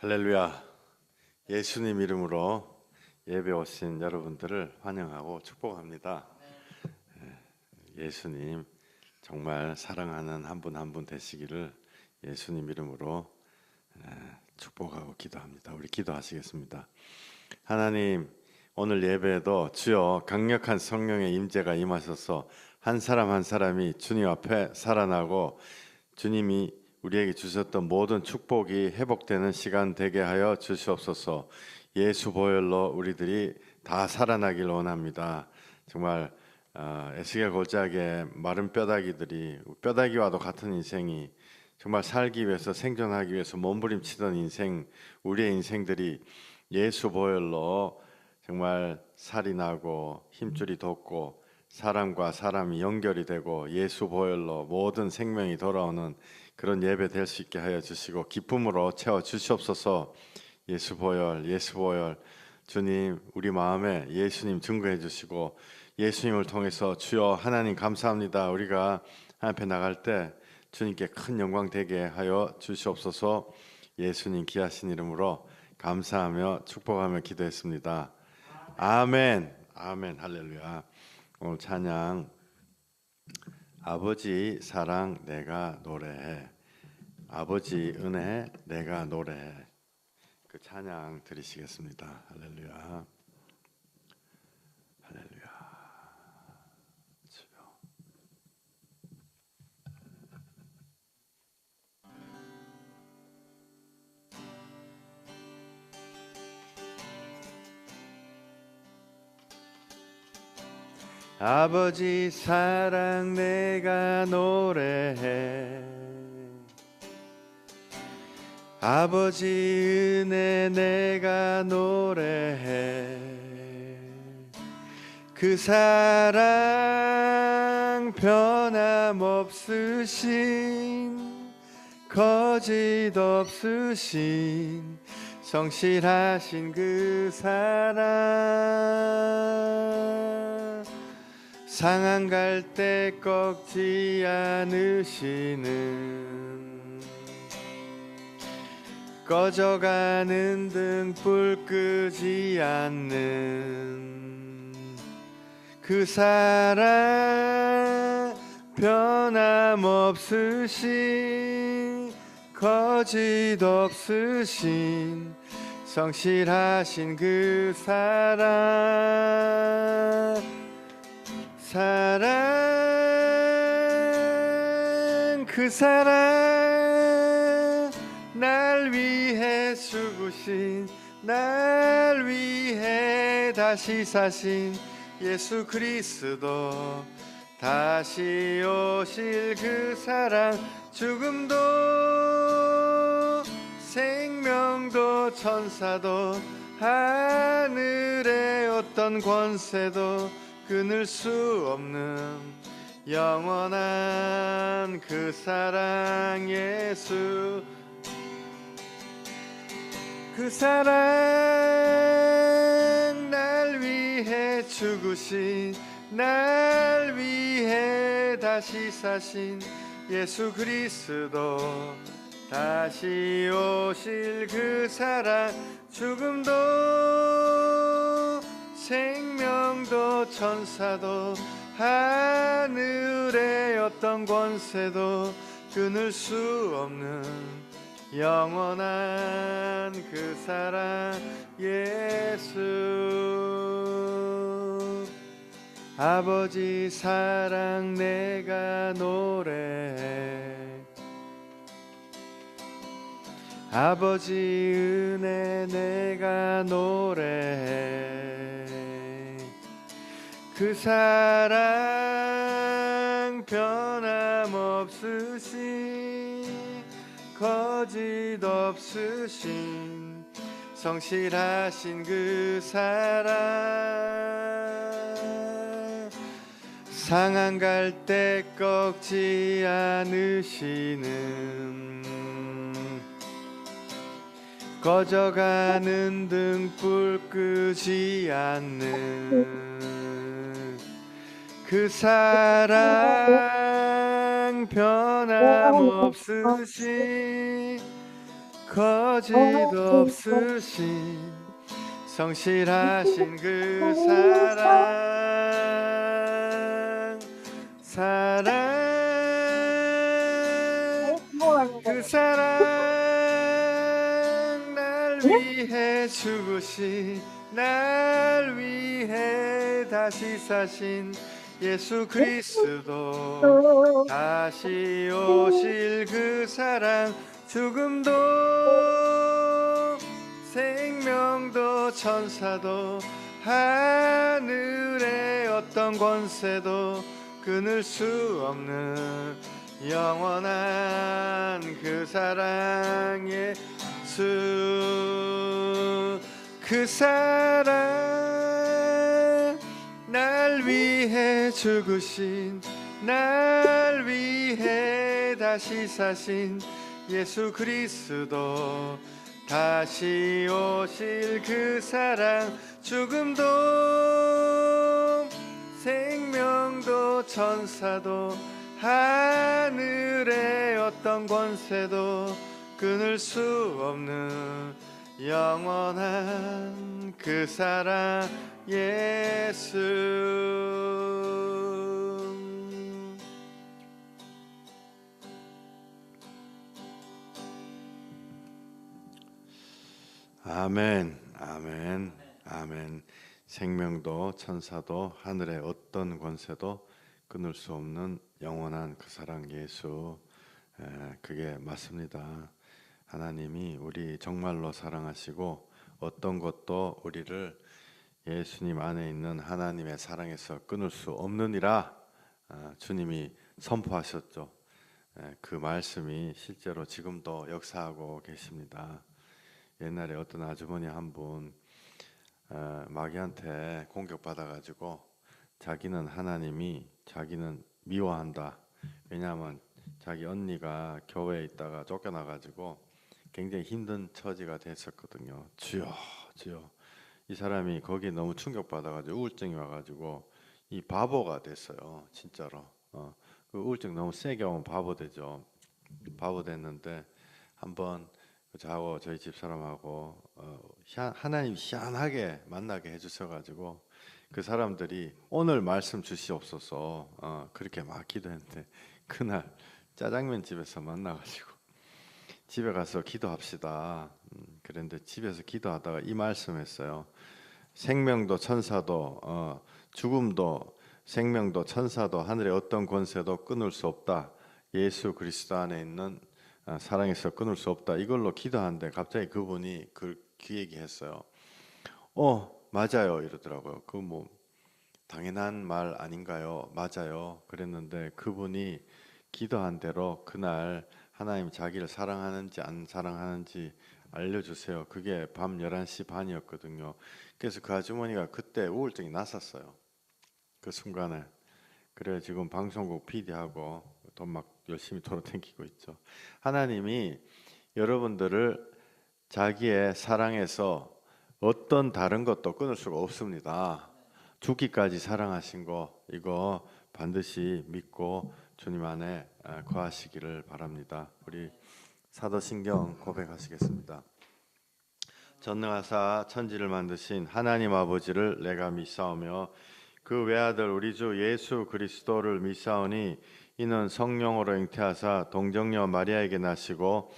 할렐루야. 예수님 이름으로 예배 오신 여러분들을 환영하고 축복합니다. 예수님 정말 사랑하는 한 분 한 분 되시기를 예수님 이름으로 축복하고 기도합니다. 우리 기도하시겠습니다. 하나님, 오늘 예배에도 주여 강력한 성령의 임재가 임하셔서 한 사람 한 사람이 주님 앞에 살아나고 주님이 우리에게 주셨던 모든 축복이 회복되는 시간 되게 하여 주시옵소서. 예수 보혈로 우리들이 다 살아나길 원합니다. 정말 에스겔 골짜기에 마른 뼈다귀와도 같은 인생이 정말 살기 위해서 생존하기 위해서 몸부림치던 인생, 우리의 인생들이 예수 보혈로 정말 살이 나고 힘줄이 돋고 사람과 사람이 연결이 되고 예수 보혈로 모든 생명이 돌아오는 그런 예배 될 수 있게 하여 주시고 기쁨으로 채워 주시옵소서. 예수 보혈, 예수 보혈. 주님, 우리 마음에 예수님 증거해 주시고 예수님을 통해서 주여 하나님 감사합니다. 우리가 하나님 앞에 나갈 때 주님께 큰 영광 되게 하여 주시옵소서. 예수님 귀하신 이름으로 감사하며 축복하며 기도했습니다. 아멘. 아멘. 할렐루야. 오늘 찬양 아버지 사랑 내가 노래해. 아버지 은혜 내가 노래해. 그 찬양 드리시겠습니다. 할렐루야. 할렐루야. 주여. 아버지 사랑 내가 노래해. 아버지 은혜 내가 노래해. 그 사랑 변함없으신 거짓 없으신 성실하신 그 사랑 상한 갈 때 꺾지 않으시는 꺼져가는 등불 끄지 않는 그 사랑 변함없으신 거짓 없으신 성실하신 그 사랑 그 사랑 날 위해 죽으신 날 위해 다시 사신 예수 그리스도 다시 오실 그 사랑 죽음도 생명도 천사도 하늘의 어떤 권세도 끊을 수 없는 영원한 그 사랑 예수 그 사랑 날 위해 죽으신 날 위해 다시 사신 예수 그리스도 다시 오실 그 사랑 죽음도 생명도 천사도 하늘의 어떤 권세도 끊을 수 없는 영원한 그 사랑 예수 아버지 사랑 내가 노래해 아버지 은혜 내가 노래해 그 사랑 변함없으신 거짓 없으신 성실하신 그 사랑 상한 갈 때 꺾지 않으시는 꺼져가는 등불 끄지 않는 그 사랑 변함없으신 거짓 없으신 성실하신 그 사랑 그 사랑 날 위해 죽으신 날 위해 다시 사신 예수 그리스도 다시 오실 그 사랑 죽음도 생명도 천사도 하늘의 어떤 권세도 끊을 수 없는 영원한 그 사랑 예수 그 사랑 날 위해 죽으신 날 위해 다시 사신 예수 그리스도 다시 오실 그 사랑 죽음도 생명도 천사도 하늘의 어떤 권세도 끊을 수 없는 영원한 그 사랑 예수 아멘 아멘 아멘 생명도 천사도 하늘의 어떤 권세도 끊을 수 없는 영원한 그 사랑 예수 그게 맞습니다. 하나님이 우리 정말로 사랑하시고 어떤 것도 우리를 예수님 안에 있는 하나님의 사랑에서 끊을 수 없느니라 주님이 선포하셨죠. 그 말씀이 실제로 지금도 역사하고 계십니다. 옛날에 어떤 아주머니 한 분 마귀한테 공격받아가지고 자기는 하나님이 자기는 미워한다. 왜냐하면 자기 언니가 교회에 있다가 쫓겨나가지고 굉장히 힘든 처지가 됐었거든요. 주여 주여 이 사람이 거기에 너무 충격받아가지고 우울증이 와가지고 이 바보가 됐어요. 진짜로 그 우울증 너무 세게 오면 바보 되죠. 바보 됐는데 한번 저하고 저희 집사람하고 하나님 희한하게 만나게 해주셔가지고 그 사람들이 오늘 말씀 주시옵소서 그렇게 막 기도했는데 그날 짜장면 집에서 만나가지고 집에 가서 기도합시다. 그런데 집에서 기도하다가 이 말씀했어요. 생명도 천사도 죽음도 생명도 천사도 하늘의 어떤 권세도 끊을 수 없다. 예수 그리스도 안에 있는 사랑에서 끊을 수 없다. 이걸로 기도하는데 갑자기 그분이 그 얘기했어요. 맞아요 이러더라고요. 그 뭐 당연한 말 아닌가요? 맞아요. 그랬는데 그분이 기도한 대로 그날 하나님 자기를 사랑하는지 안 사랑하는지 알려주세요. 그게 밤 11시 반이었거든요. 그래서 그 아주머니가 그때 우울증이 났었어요. 그 순간에. 그래 지금 방송국 PD하고 돈 막 열심히 돌아다니고 있죠. 하나님이 여러분들을 자기의 사랑에서 어떤 다른 것도 끊을 수가 없습니다. 죽기까지 사랑하신 거 이거 반드시 믿고 주님 안에 거하시기를 바랍니다. 우리 사도신경 고백하시겠습니다. 전능하사 천지를 만드신 하나님 아버지를 내가 믿사오며 그 외아들 우리 주 예수 그리스도를 믿사오니 이는 성령으로 잉태하사 동정녀 마리아에게 나시고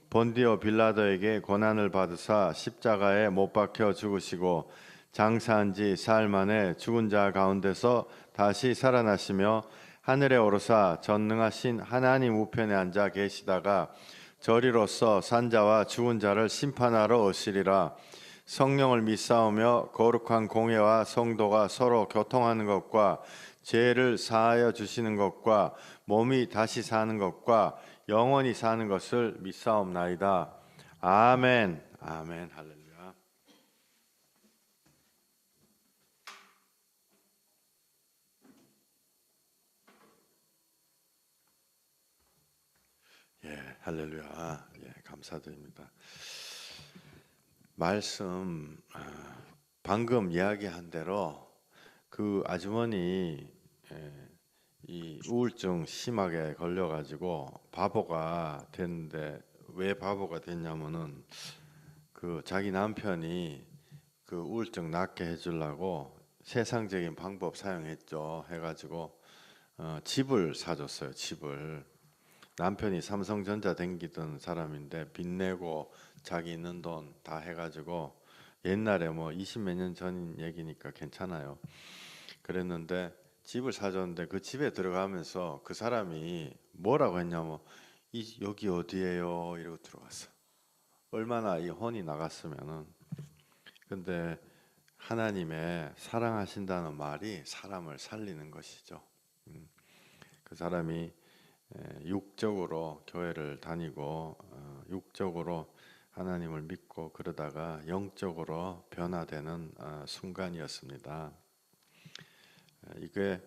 본디오 빌라도에게 고난을 받으사 십자가에 못 박혀 죽으시고 장사한 지 사흘 만에 죽은 자 가운데서 다시 살아나시며 하늘에 오르사 전능하신 하나님 우편에 앉아 계시다가 저리로서 산자와 죽은 자를 심판하러 오시리라. 성령을 믿사오며 거룩한 공예와 성도가 서로 교통하는 것과 죄를 사하여 주시는 것과 몸이 다시 사는 것과 영원히 사는 것을 믿사옵나이다. 아멘. 아멘. 할렐루야. 예, 할렐루야. 예, 감사드립니다. 말씀 방금 이야기한 대로 그 아주머니 이 우울증 심하게 걸려가지고 바보가 됐는데 왜 바보가 됐냐면은 그 자기 남편이 그 우울증 낫게 해주려고 세상적인 방법 사용했죠. 해가지고 집을 사줬어요. 집을. 남편이 삼성전자 댕기던 사람인데 빚내고 자기 있는 돈 다 해가지고 옛날에 뭐 20 몇 년 전 얘기니까 괜찮아요. 그랬는데 집을 사줬는데 그 집에 들어가면서 그 사람이 뭐라고 했냐면 여기 어디예요? 이러고 들어갔어. 얼마나 이 혼이 나갔으면은. 근데 하나님의 사랑하신다는 말이 사람을 살리는 것이죠. 그 사람이 육적으로 교회를 다니고 육적으로 하나님을 믿고 그러다가 영적으로 변화되는 순간이었습니다. 이게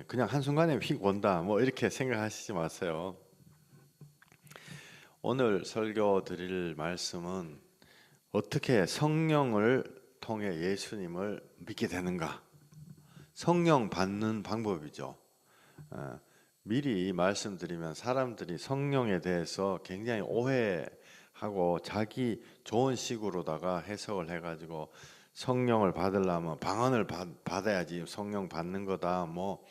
그냥 한순간에 휙 온다 뭐 이렇게 생각하시지 마세요. 오늘 설교 드릴 말씀은 어떻게 성령을 통해 예수님을 믿게 되는가, 성령 받는 방법이죠. 미리 말씀드리면 사람들이 성령에 대해서 굉장히 오해하고 자기 좋은 식으로다가 해석을 해가지고 성령을 받으려면 방언을 받아야지 성령 받는 거다, 뭐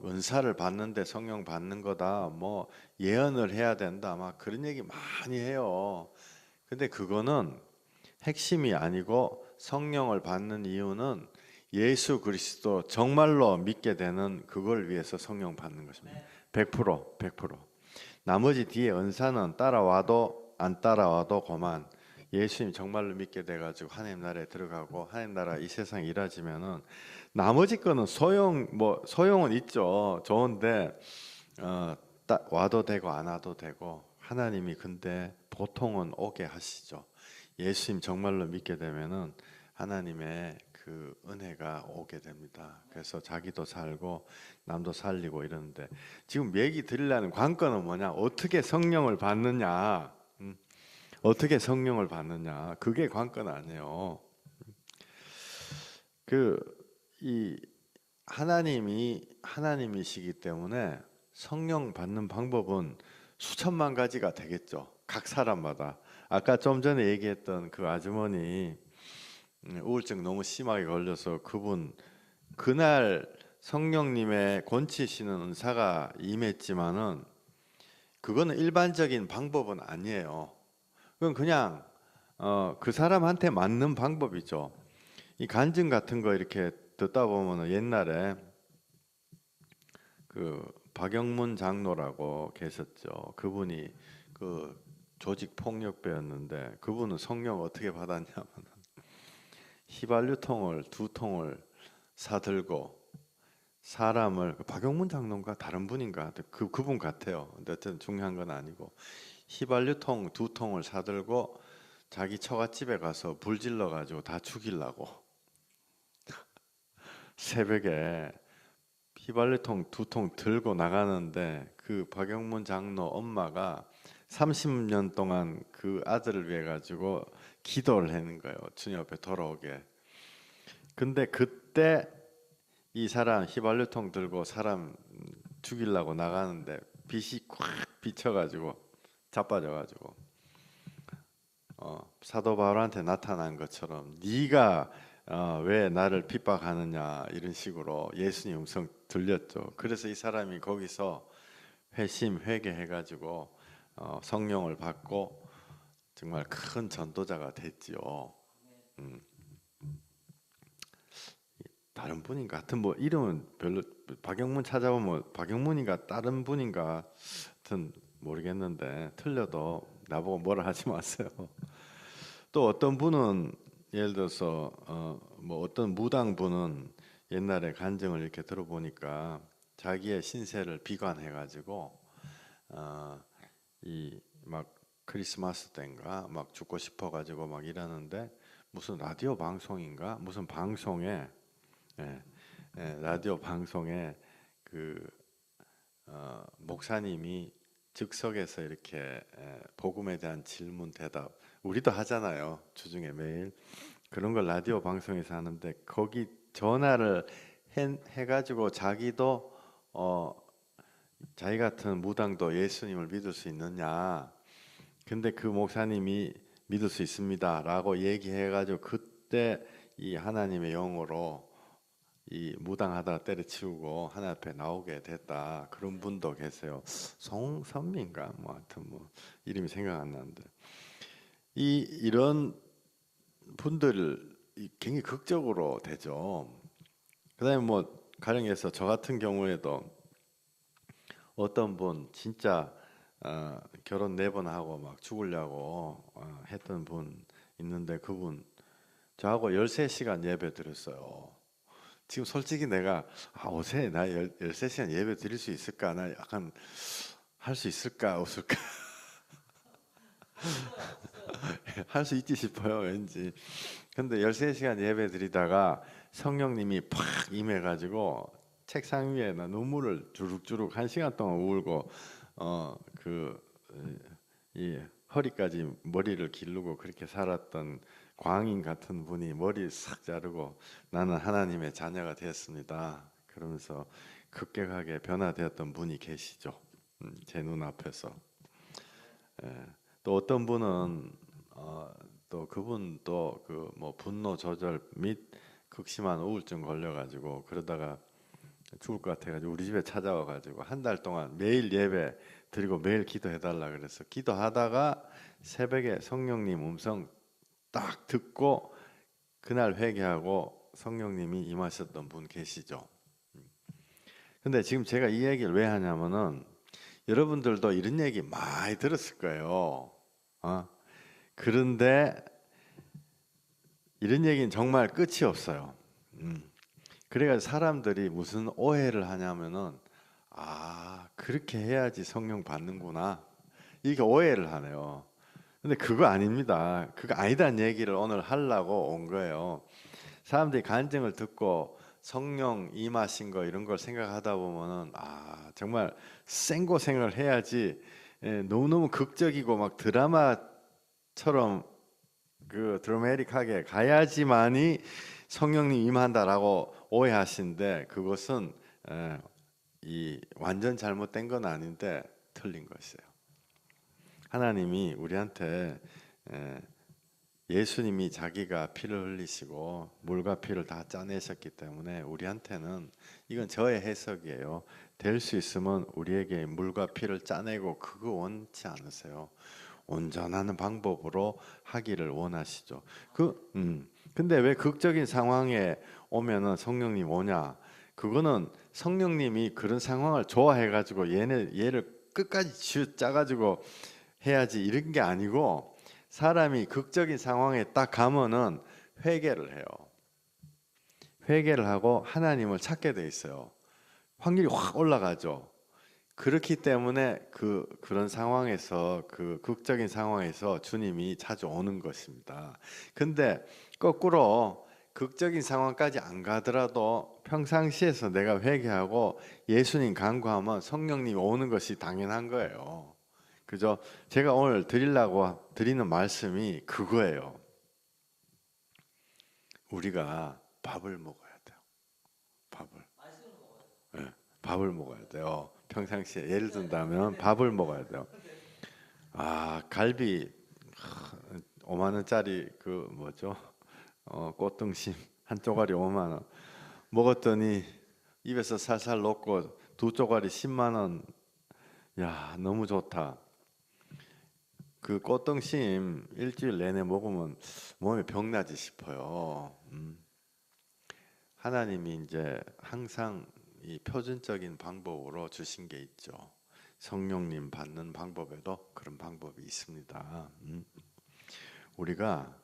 은사를 받는데 성령 받는 거다, 뭐 예언을 해야 된다, 막 그런 얘기 많이 해요. 근데 그거는 핵심이 아니고 성령을 받는 이유는 예수 그리스도 정말로 믿게 되는 그걸 위해서 성령 받는 것입니다. 100%, 100%. 나머지 뒤에 은사는 따라와도 안 따라와도 그만. 예수님 정말로 믿게 돼가지고 하나님 나라에 들어가고 하나님 나라 이 세상 이루어지면은 나머지 거는 소용은 있죠. 좋은데 와도 되고 안 와도 되고, 하나님이 근데 보통은 오게 하시죠. 예수님 정말로 믿게 되면은 하나님의 그 은혜가 오게 됩니다. 그래서 자기도 살고 남도 살리고 이러는데, 지금 얘기 드리려는 관건은 뭐냐? 어떻게 성령을 받느냐? 어떻게 성령을 받느냐? 그게 관건 아니에요. 이 하나님이시기 때문에 성령 받는 방법은 수천만 가지가 되겠죠. 각 사람마다. 아까 좀 전에 얘기했던 그 아주머니 우울증 너무 심하게 걸려서 그분 그날 성령님의 권치시는 은사가 임했지만은 그거는 일반적인 방법은 아니에요. 그건 그냥 그 사람한테 맞는 방법이죠. 이 간증 같은 거 이렇게 듣다 보면은 옛날에 그 박영문 장로라고 계셨죠. 그분이 그 조직 폭력배였는데 그분은 성령 어떻게 받았냐면 휘발유통을 2통을 사들고 사람을, 박영문 장로인가 다른 분인가 그분 같아요. 근데 어쨌든 중요한 건 아니고 휘발유통 2통을 사들고 자기 처갓집에 가서 불 질러 가지고 다 죽이려고 새벽에 휘발유통 2통 들고 나가는데 그 박영문 장로 엄마가 30년 동안 그 아들을 위해 가지고 기도를 하는 거예요. 주님 앞에 돌아오게. 근데 그때 이 사람 휘발유통 들고 사람 죽이려고 나가는데 빛이 콱 비쳐가지고 자빠져가지고 사도 바울한테 나타난 것처럼 네가 왜 나를 핍박하느냐 이런 식으로 예수님 음성 들렸죠. 그래서 이 사람이 거기서 회개해가지고 성령을 받고 정말 큰 전도자가 됐지요. 다른 분인가 하여튼 뭐 이름은 별로, 박영문 찾아보면 박영문인가 다른 분인가 하여튼 모르겠는데 틀려도 나보고 뭐라 하지 마세요. 또 어떤 분은 예를 들어서 뭐 어떤 무당 분은 옛날에 간증을 이렇게 들어보니까 자기의 신세를 비관해 가지고 이 막 크리스마스 때인가 막 죽고 싶어 가지고 막 이러는데 무슨 라디오 방송인가 무슨 방송에 라디오 방송에 그 목사님이 즉석에서 이렇게 복음에 대한 질문 대답 우리도 하잖아요. 주중에 매일 그런 걸 라디오 방송에서 하는데 거기 전화를 해가지고 자기도 자기 같은 무당도 예수님을 믿을 수 있느냐 근데 그 목사님이 믿을 수 있습니다라고 얘기해가지고 그때 이 하나님의 영으로 이 무당하다가 때려치우고 하나님 앞에 나오게 됐다. 그런 분도 계세요. 송선미인가 뭐 하여튼 뭐 이름이 생각 안 나는데 이런 분들 굉장히 극적으로 되죠. 그다음에 뭐 가령해서 저 같은 경우에도 어떤 분 진짜 결혼 4번 하고 막 죽으려고 했던 분 있는데 그분 저하고 13시간 예배 드렸어요. 지금 솔직히 내가 어제 나 13시간 예배 드릴 수 있을까? 나 약간 할 수 있을까? 없을까? 할 수 있지 싶어요, 왠지. 근데 13시간 예배 드리다가 성령님이 팍 임해가지고 책상 위에 나 눈물을 주룩주룩 1시간 동안 울고 이 허리까지 머리를 기르고 그렇게 살았던 광인 같은 분이 머리 싹 자르고 나는 하나님의 자녀가 되었습니다. 그러면서 급격하게 변화되었던 분이 계시죠. 제 눈앞에서. 또 어떤 분은 또 그분 또 그 뭐 분노 조절 및 극심한 우울증 걸려가지고 그러다가 죽을 것 같아가지고 우리 집에 찾아와가지고 한 달 동안 매일 예배 드리고 매일 기도해달라 그래서 기도하다가 새벽에 성령님 음성 딱 듣고 그날 회개하고 성령님이 임하셨던 분 계시죠. 근데 지금 제가 이 얘기를 왜 하냐면은 여러분들도 이런 얘기 많이 들었을 거예요. 그런데 이런 얘기는 정말 끝이 없어요. 그래가지고 사람들이 무슨 오해를 하냐면은 그렇게 해야지 성령 받는구나 이게 오해를 하네요. 근데 그거 아닙니다. 그거 아니다는 얘기를 오늘 하려고 온 거예요. 사람들이 간증을 듣고 성령 임하신 거 이런 걸 생각하다 보면은 정말 생고생을 해야지 너무너무 극적이고 막 드라마처럼 그 드라마틱하게 가야지만이 성령님 임한다라고 오해하신데 그것은 이 완전 잘못된 건 아닌데 틀린 것이에요. 하나님이 우리한테 예수님이 자기가 피를 흘리시고 물과 피를 다 짜내셨기 때문에 우리한테는 이건 저의 해석이에요. 될 수 있으면 우리에게 물과 피를 짜내고 그거 원치 않으세요. 온전한 방법으로 하기를 원하시죠. 근데 왜 극적인 상황에 오면은 성령님 오냐? 그거는 성령님이 그런 상황을 좋아해가지고 얘를 끝까지 짜가지고 해야지 이런 게 아니고 사람이 극적인 상황에 딱 가면은 회개를 해요. 회개를 하고 하나님을 찾게 돼 있어요. 확률이 확 올라가죠. 그렇기 때문에 그런 상황에서 그 극적인 상황에서 주님이 자주 오는 것입니다. 근데 거꾸로 극적인 상황까지 안 가더라도 평상시에서 내가 회개하고 예수님 간구하면 성령님이 오는 것이 당연한 거예요. 그죠? 제가 오늘 드리려고 드리는 말씀이 그거예요. 우리가 밥을 먹어야 돼요. 밥을 먹어야 돼요. 평상시에 예를 든다면 밥을 먹어야 돼요. 갈비 5만 원짜리 그 뭐죠? 꽃등심 한 쪼가리 5만 원 먹었더니 입에서 살살 녹고 두 쪼가리 10만 원. 야, 너무 좋다. 그 꽃등심 일주일 내내 먹으면 몸에 병나지 싶어요. 하나님이 이제 항상 이 표준적인 방법으로 주신 게 있죠. 성령님 받는 방법에도 그런 방법이 있습니다. 우리가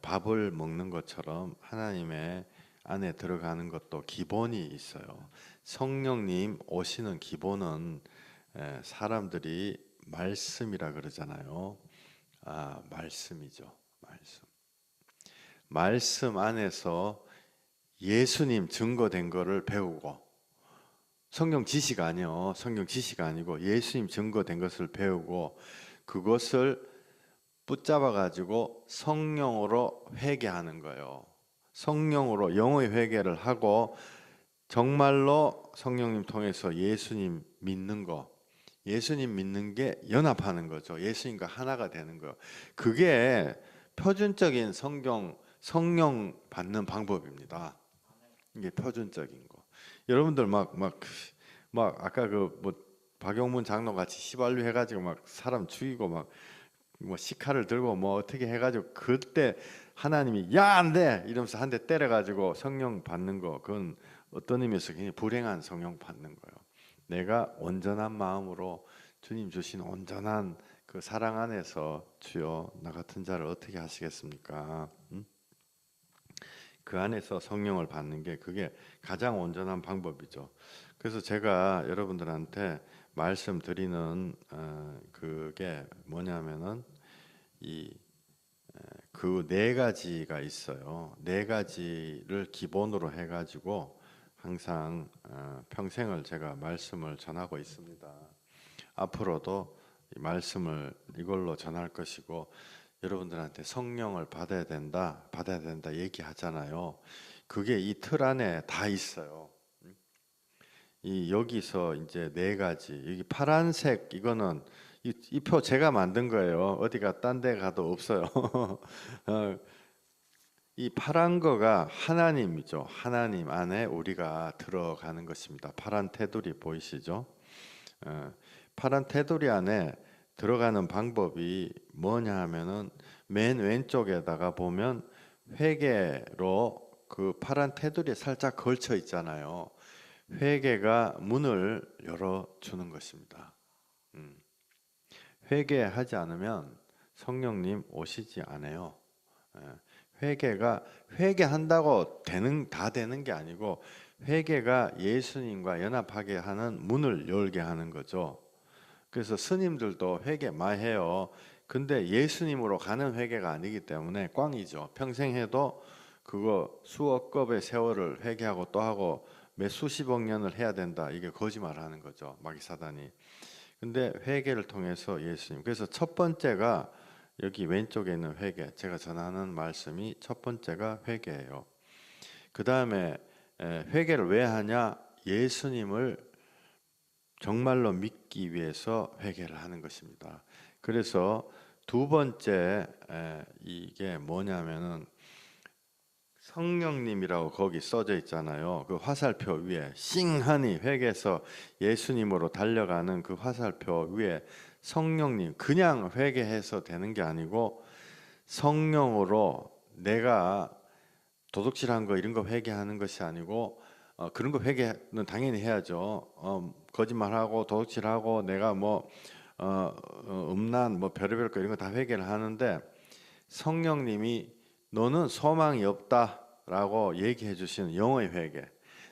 밥을 먹는 것처럼 하나님의 안에 들어가는 것도 기본이 있어요. 성령님 오시는 기본은 사람들이 말씀이라 그러잖아요. 말씀이죠. 말씀 안에서 예수님 증거된 거를 배우고 성경 지시가 아니요. 성경 지시가 아니고 예수님 증거된 것을 배우고 그것을 붙잡아 가지고 성령으로 회개하는 거예요. 성령으로 영의 회개를 하고 정말로 성령님 통해서 예수님 믿는 거 예수님 믿는 게 연합하는 거죠. 예수님과 하나가 되는 거. 그게 표준적인 성령 받는 방법입니다. 이게 표준적인 거. 여러분들 막 아까 그 뭐 박용문 장로 같이 시발류 해가지고 막 사람 죽이고 막 뭐 시칼을 들고 뭐 어떻게 해가지고 그때 하나님이 야 안 돼 이러면서 한 대 때려가지고 성령 받는 거, 그건 어떤 의미에서 굉장히 불행한 성령 받는 거예요. 내가 온전한 마음으로 주님 주신 온전한 그 사랑 안에서 주여 나 같은 자를 어떻게 하시겠습니까? 그 안에서 성령을 받는 게 그게 가장 온전한 방법이죠. 그래서 제가 여러분들한테 말씀드리는 그게 뭐냐면은 이 그 네 가지가 있어요. 네 가지를 기본으로 해가지고 항상 평생을 제가 말씀을 전하고 있습니다. 앞으로도 이 말씀을 이걸로 전할 것이고, 여러분들한테 성령을 받아야 된다 얘기하잖아요. 그게 이 틀 안에 다 있어요. 이 여기서 이제 네 가지, 여기 파란색 이거는 이 표 제가 만든 거예요. 어디가 딴 데 가도 없어요. 이 파란 거가 하나님이죠. 하나님 안에 우리가 들어가는 것입니다. 파란 테두리 보이시죠? 파란 테두리 안에 들어가는 방법이 뭐냐 하면은 맨 왼쪽에다가 보면 회개로 그 파란 테두리에 살짝 걸쳐 있잖아요. 회개가 문을 열어주는 것입니다. 회개하지 않으면 성령님 오시지 않아요. 회개가 회개한다고 다 되는 게 아니고, 회개가 예수님과 연합하게 하는 문을 열게 하는 거죠. 그래서 스님들도 회개 많이 해요. 근데 예수님으로 가는 회개가 아니기 때문에 꽝이죠. 평생 해도 그거 수억 겁의 세월을 회개하고 또 하고 몇 수십억 년을 해야 된다, 이게 거짓말하는 거죠, 마귀사단이. 근데 회개를 통해서 예수님, 그래서 첫 번째가 여기 왼쪽에 있는 회개, 제가 전하는 말씀이 첫 번째가 회개예요. 그 다음에 회개를 왜 하냐? 예수님을 정말로 믿기 위해서 회개를 하는 것입니다. 그래서 두 번째 이게 뭐냐면은 성령님이라고 거기 써져 있잖아요. 그 화살표 위에 싱하니 회개해서 예수님으로 달려가는 그 화살표 위에 성령님, 그냥 회개해서 되는 게 아니고 성령으로 내가 도둑질한 거 이런 거 회개하는 것이 아니고, 그런 거 회개는 당연히 해야죠. 거짓말하고 도둑질하고 내가 뭐 음란 뭐 별의별 거 이런 거 다 회개를 하는데, 성령님이 너는 소망이 없다라고 얘기해 주시는 영의 회개,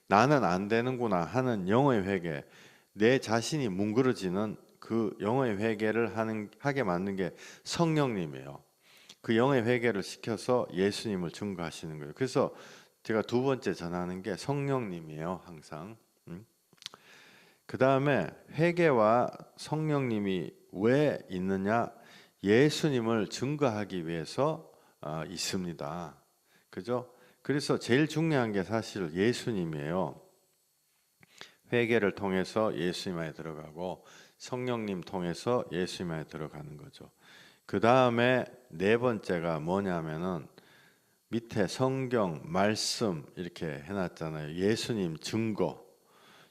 나는 안 되는구나 하는 영의 회개, 내 자신이 뭉그러지는 그 영의 회개를 하게 만든 게 성령님이에요. 그 영의 회개를 시켜서 예수님을 증거하시는 거예요. 그래서 제가 두 번째 전하는 게 성령님이에요, 항상. 그 다음에 회개와 성령님이 왜 있느냐? 예수님을 증거하기 위해서 있습니다. 그죠? 그래서 제일 중요한 게 사실 예수님이에요. 회개를 통해서 예수님 안에 들어가고 성령님 통해서 예수님 안에 들어가는 거죠. 그 다음에 네 번째가 뭐냐면은 밑에 성경 말씀 이렇게 해놨잖아요. 예수님 증거.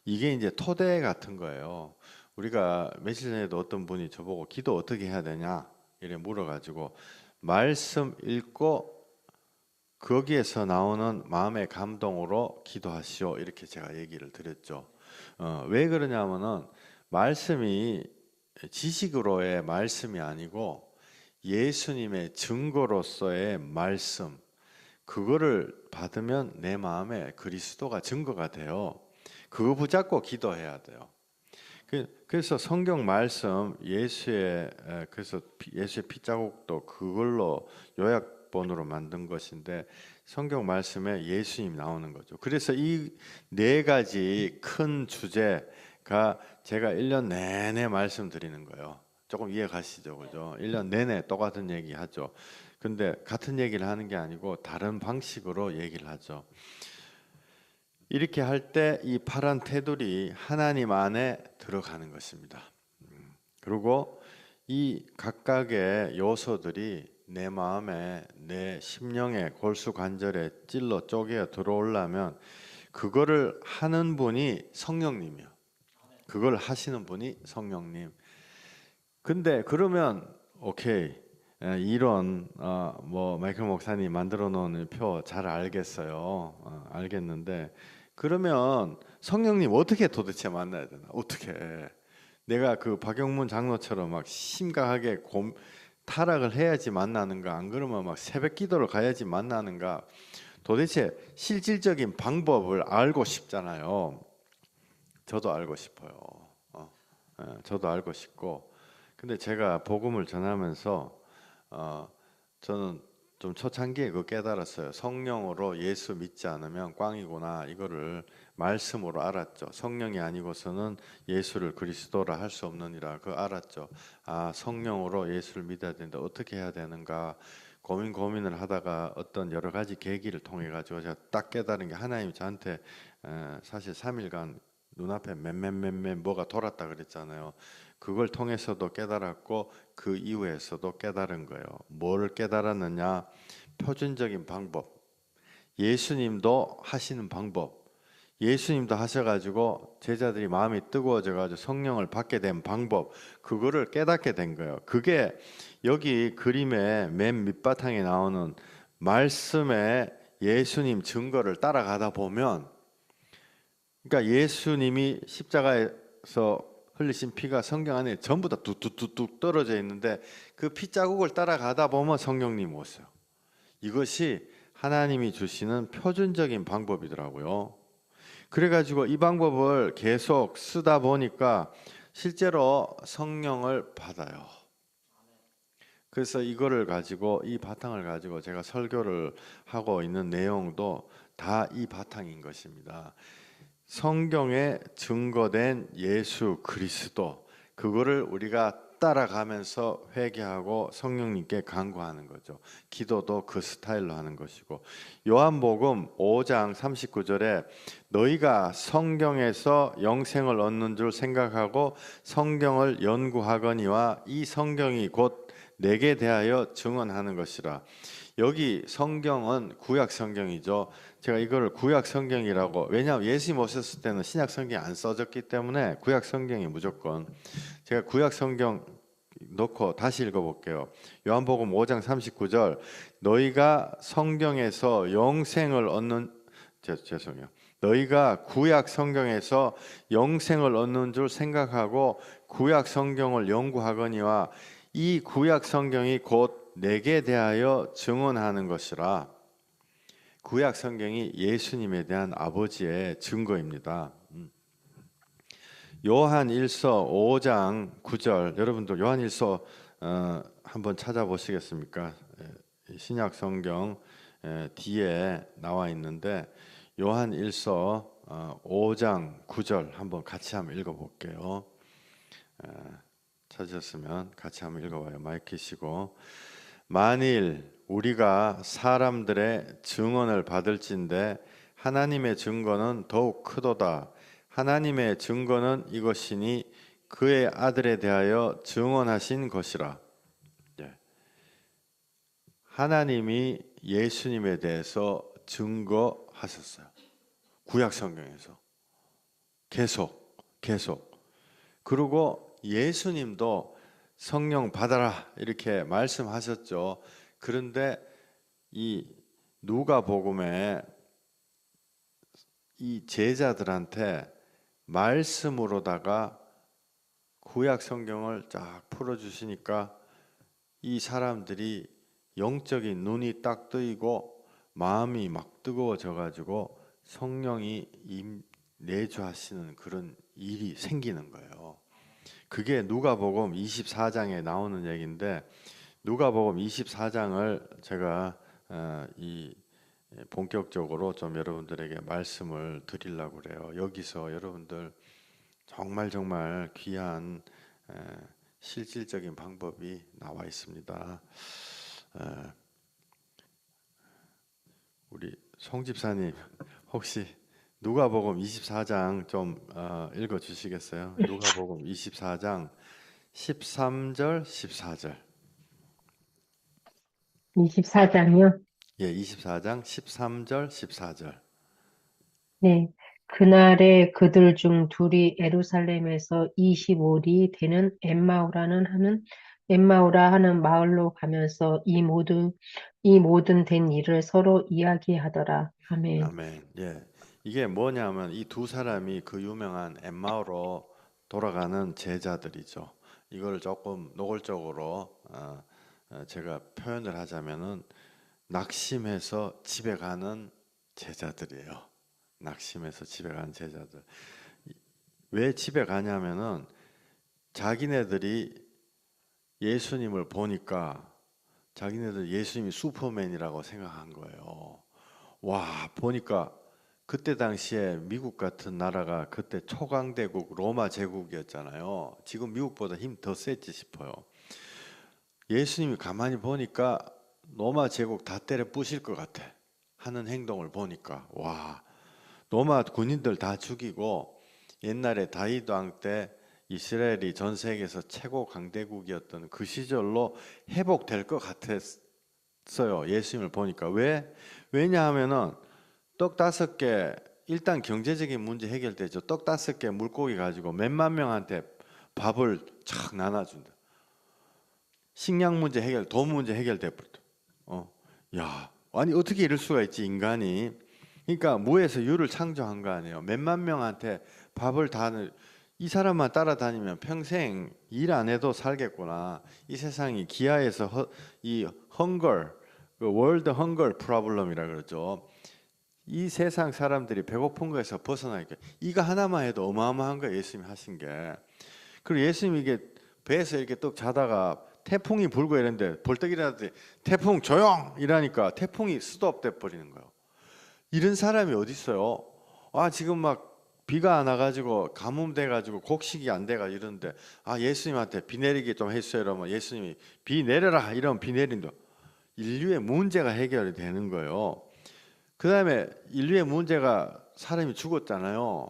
이게 이제 토대 같은 거예요. 우리가 며칠 전에도 어떤 분이 저보고 기도 어떻게 해야 되냐 이래 물어가지고, 말씀 읽고 거기에서 나오는 마음의 감동으로 기도하시오, 이렇게 제가 얘기를 드렸죠. 왜 그러냐면은 말씀이 지식으로의 말씀이 아니고 예수님의 증거로서의 말씀, 그거를 받으면 내 마음에 그리스도가 증거가 돼요. 그거 붙잡고 기도해야 돼요. 그래서 성경 말씀, 그래서 예수의 피자국도 그걸로 요약본으로 만든 것인데, 성경 말씀에 예수님 나오는 거죠. 그래서 이 네 가지 큰 주제가 제가 1년 내내 말씀드리는 거예요. 조금 이해 가시죠, 그죠? 1년 내내 똑같은 얘기 하죠. 근데 같은 얘기를 하는 게 아니고 다른 방식으로 얘기를 하죠. 이렇게 할 때 이 파란 테두리 하나님 안에 들어가는 것입니다. 그리고 이 각각의 요소들이 내 마음에, 내 심령의 골수 관절에 찔러 쪼개 들어오려면 그거를 하는 분이 성령님이요. 그걸 하시는 분이 성령님. 근데 그러면 오케이. 이런 뭐 마이클 목사님 만들어 놓은 표 잘 알겠어요. 알겠는데 그러면 성령님 어떻게 도대체 만나야 되나? 어떻게? 내가 그 박영문 장로처럼 막 심각하게 타락을 해야지 만나는가? 안 그러면 막 새벽 기도를 가야지 만나는가? 도대체 실질적인 방법을 알고 싶잖아요. 저도 알고 싶어요. 저도 알고 싶고. 근데 제가 복음을 전하면서 저는 좀 초창기에 그 깨달았어요. 성령으로 예수 믿지 않으면 꽝이구나. 이거를 말씀으로 알았죠. 성령이 아니고서는 예수를 그리스도라 할 수 없느니라. 그 알았죠. 아, 성령으로 예수를 믿어야 되는데 어떻게 해야 되는가? 고민을 하다가 어떤 여러 가지 계기를 통해 가지고 제가 딱 깨달은 게 하나님이 저한테 사실 3일간 눈앞에 맨 뭐가 돌았다 그랬잖아요. 그걸 통해서도 깨달았고 그 이후에서도 깨달은 거예요. 뭘 깨달았느냐? 표준적인 방법. 예수님도 하시는 방법. 예수님도 하셔가지고 제자들이 마음이 뜨거워져가지고 성령을 받게 된 방법. 그거를 깨닫게 된 거예요. 그게 여기 그림의 맨 밑바탕에 나오는 말씀에 예수님 증거를 따라가다 보면, 그러니까 예수님이 십자가에서 흘리신 피가 성경 안에 전부 다 뚝뚝뚝뚝 떨어져 있는데 그 피자국을 따라가다 보면 성령님 오세요. 이것이 하나님이 주시는 표준적인 방법이더라고요. 그래가지고 이 방법을 계속 쓰다 보니까 실제로 성령을 받아요. 그래서 이거를 가지고, 이 바탕을 가지고 제가 설교를 하고 있는 내용도 다 이 바탕인 것입니다. 성경에 증거된 예수 그리스도, 그거를 우리가 따라가면서 회개하고 성령님께 간구하는 거죠. 기도도 그 스타일로 하는 것이고, 요한복음 5장 39절에 너희가 성경에서 영생을 얻는 줄 생각하고 성경을 연구하거니와 이 성경이 곧 내게 대하여 증언하는 것이라. 여기 성경은 구약 성경이죠. 제가 이거를 구약 성경이라고, 왜냐하면 예수님 오셨을 때는 신약 성경이 안 써졌기 때문에 구약 성경이 무조건. 제가 구약 성경 놓고 다시 읽어볼게요. 요한복음 5장 39절 너희가 성경에서 영생을 얻는, 죄송해요. 너희가 구약 성경에서 영생을 얻는 줄 생각하고 구약 성경을 연구하거니와 이 구약 성경이 곧 내게 대하여 증언하는 것이라. 구약 성경이 예수님에 대한 아버지의 증거입니다. 요한 1서 5장 9절, 여러분들 요한 1서 한번 찾아보시겠습니까? 신약 성경 뒤에 나와 있는데 요한 1서 5장 9절 한번 같이 한번 읽어볼게요. 찾으셨으면 같이 한번 읽어봐요. 마이크 켜시고. 만일 우리가 사람들의 증언을 받을진대 하나님의 증거는 더욱 크도다. 하나님의 증거는 이것이니 그의 아들에 대하여 증언하신 것이라. 하나님이 예수님에 대해서 증거하셨어요. 구약 성경에서 계속. 그리고 예수님도 성령 받아라 이렇게 말씀하셨죠. 그런데 이 누가복음에 이 제자들한테 말씀으로다가 구약 성경을 쫙 풀어주시니까 이 사람들이 영적인 눈이 딱 뜨이고 마음이 막 뜨거워져 가지고 성령이 내주하시는 그런 일이 생기는 거예요. 그게 누가복음 24장에 나오는 얘기인데, 누가복음 24장을 제가 본격적으로 좀 여러분들에게 말씀을 드리려고 그래요. 여기서 여러분들 정말 귀한 실질적인 방법이 나와 있습니다. 우리 송 집사님 혹시 누가복음 24장 좀 읽어 주시겠어요? 누가복음 24장 13절, 14절. 24장이요? 예, 24장 13절, 14절. 네. 그날에 그들 중 둘이 예루살렘에서 25리 되는 엠마오라 하는 마을로 가면서 이 모든 된 일을 서로 이야기하더라. 아멘. 아멘. 예. 이게 뭐냐면 이 두 사람이 그 유명한 엠마오로 돌아가는 제자들이죠. 이걸 조금 노골적으로 제가 표현을 하자면은 낙심해서 집에 가는 제자들이에요. 낙심해서 집에 가는 제자들. 왜 집에 가냐면은 자기네들이 예수님을 보니까 자기네들 예수님이 슈퍼맨이라고 생각한 거예요. 와, 보니까 그때 당시에 미국 같은 나라가 그때 초강대국 로마 제국이었잖아요. 지금 미국보다 힘 더 셌지 싶어요. 예수님이 가만히 보니까 로마 제국 다 때려 부실 것 같아. 하는 행동을 보니까 와, 로마 군인들 다 죽이고 옛날에 다윗 왕 때 이스라엘이 전 세계에서 최고 강대국이었던 그 시절로 회복될 것 같았어요. 예수님을 보니까 왜냐하면은 떡 5개 일단 경제적인 문제 해결되죠. 떡 5개 물고기 가지고 몇만 명한테 밥을 착 나눠준다. 식량 문제 해결, 돈 문제 해결돼 버렸다. 야, 아니 어떻게 이럴 수가 있지 인간이? 그러니까 무에서 유를 창조한 거 아니에요. 몇만 명한테 밥을 이 사람만 따라다니면 평생 일 안 해도 살겠구나. 이 세상이 기아에서 이 헝거, 그 월드 헝거 프로블럼이라 그러죠. 이 세상 사람들이 배고픈 거에서 벗어나니까 이거 하나만 해도 어마어마한 거예요. 예수님이 하신 게. 그리고 예수님이 이게 배에서 이렇게 뚝 자다가 태풍이 불고 이랬는데 벌떡 일어나더니 태풍 조용! 이라니까 태풍이 스톱 돼 버리는 거예요. 이런 사람이 어디 있어요? 아, 지금 막 비가 안 와가지고 가뭄 돼가지고 곡식이 안 돼가지고 이러는데 예수님한테 비 내리게 좀 해주세요. 이러면 예수님이 비 내려라 이러면 비 내린다. 인류의 문제가 해결이 되는 거예요. 그 다음에 인류의 문제가 사람이 죽었잖아요.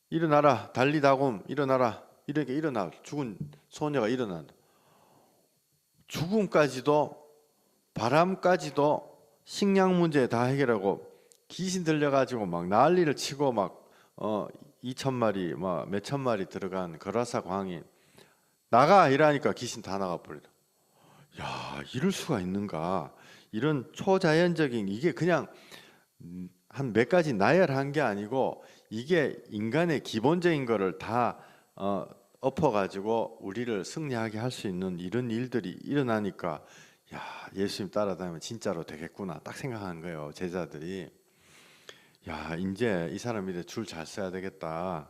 일어나라 달리다곰 일어나라 이렇게 일어나 죽은 소녀가 일어난다. 죽음까지도 바람까지도 식량 문제 다 해결하고 귀신 들려가지고 막 난리를 치고 막 2,000마리 막 몇천 마리 들어간 거라사 광인 나가 이러니까 귀신 다 나가 버리다. 야, 이럴 수가 있는가? 이런 초자연적인 이게 그냥 한 몇 가지 나열한 게 아니고 이게 인간의 기본적인 거를 다 엎어가지고 우리를 승리하게 할 수 있는 이런 일들이 일어나니까 야, 예수님 따라다니면 진짜로 되겠구나 딱 생각한 거예요. 제자들이. 야, 이제 이 사람 밑에 줄 잘 써야 되겠다.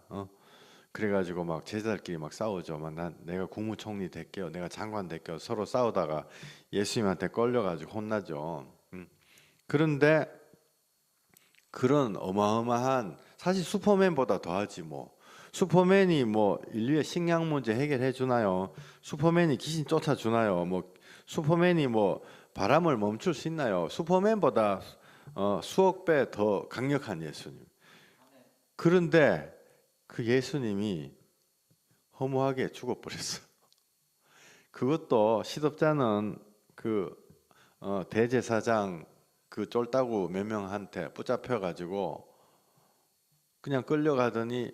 그래가지고 막 제자들끼리 막 싸우죠. 내가 국무총리 될게요. 내가 장관 될게요. 서로 싸우다가 예수님한테 걸려가지고 혼나죠. 그런데 그런 어마어마한 사실 슈퍼맨보다 더하지 뭐. 슈퍼맨이 뭐 인류의 식량 문제 해결해 주나요? 슈퍼맨이 귀신 쫓아 주나요? 뭐 슈퍼맨이 뭐 바람을 멈출 수 있나요? 슈퍼맨보다 수억 배 더 강력한 예수님. 그런데 그 예수님이 허무하게 죽어버렸어. 그것도 시덥잖은 그 대제사장 그 쫄따구 몇 명한테 붙잡혀 가지고 그냥 끌려가더니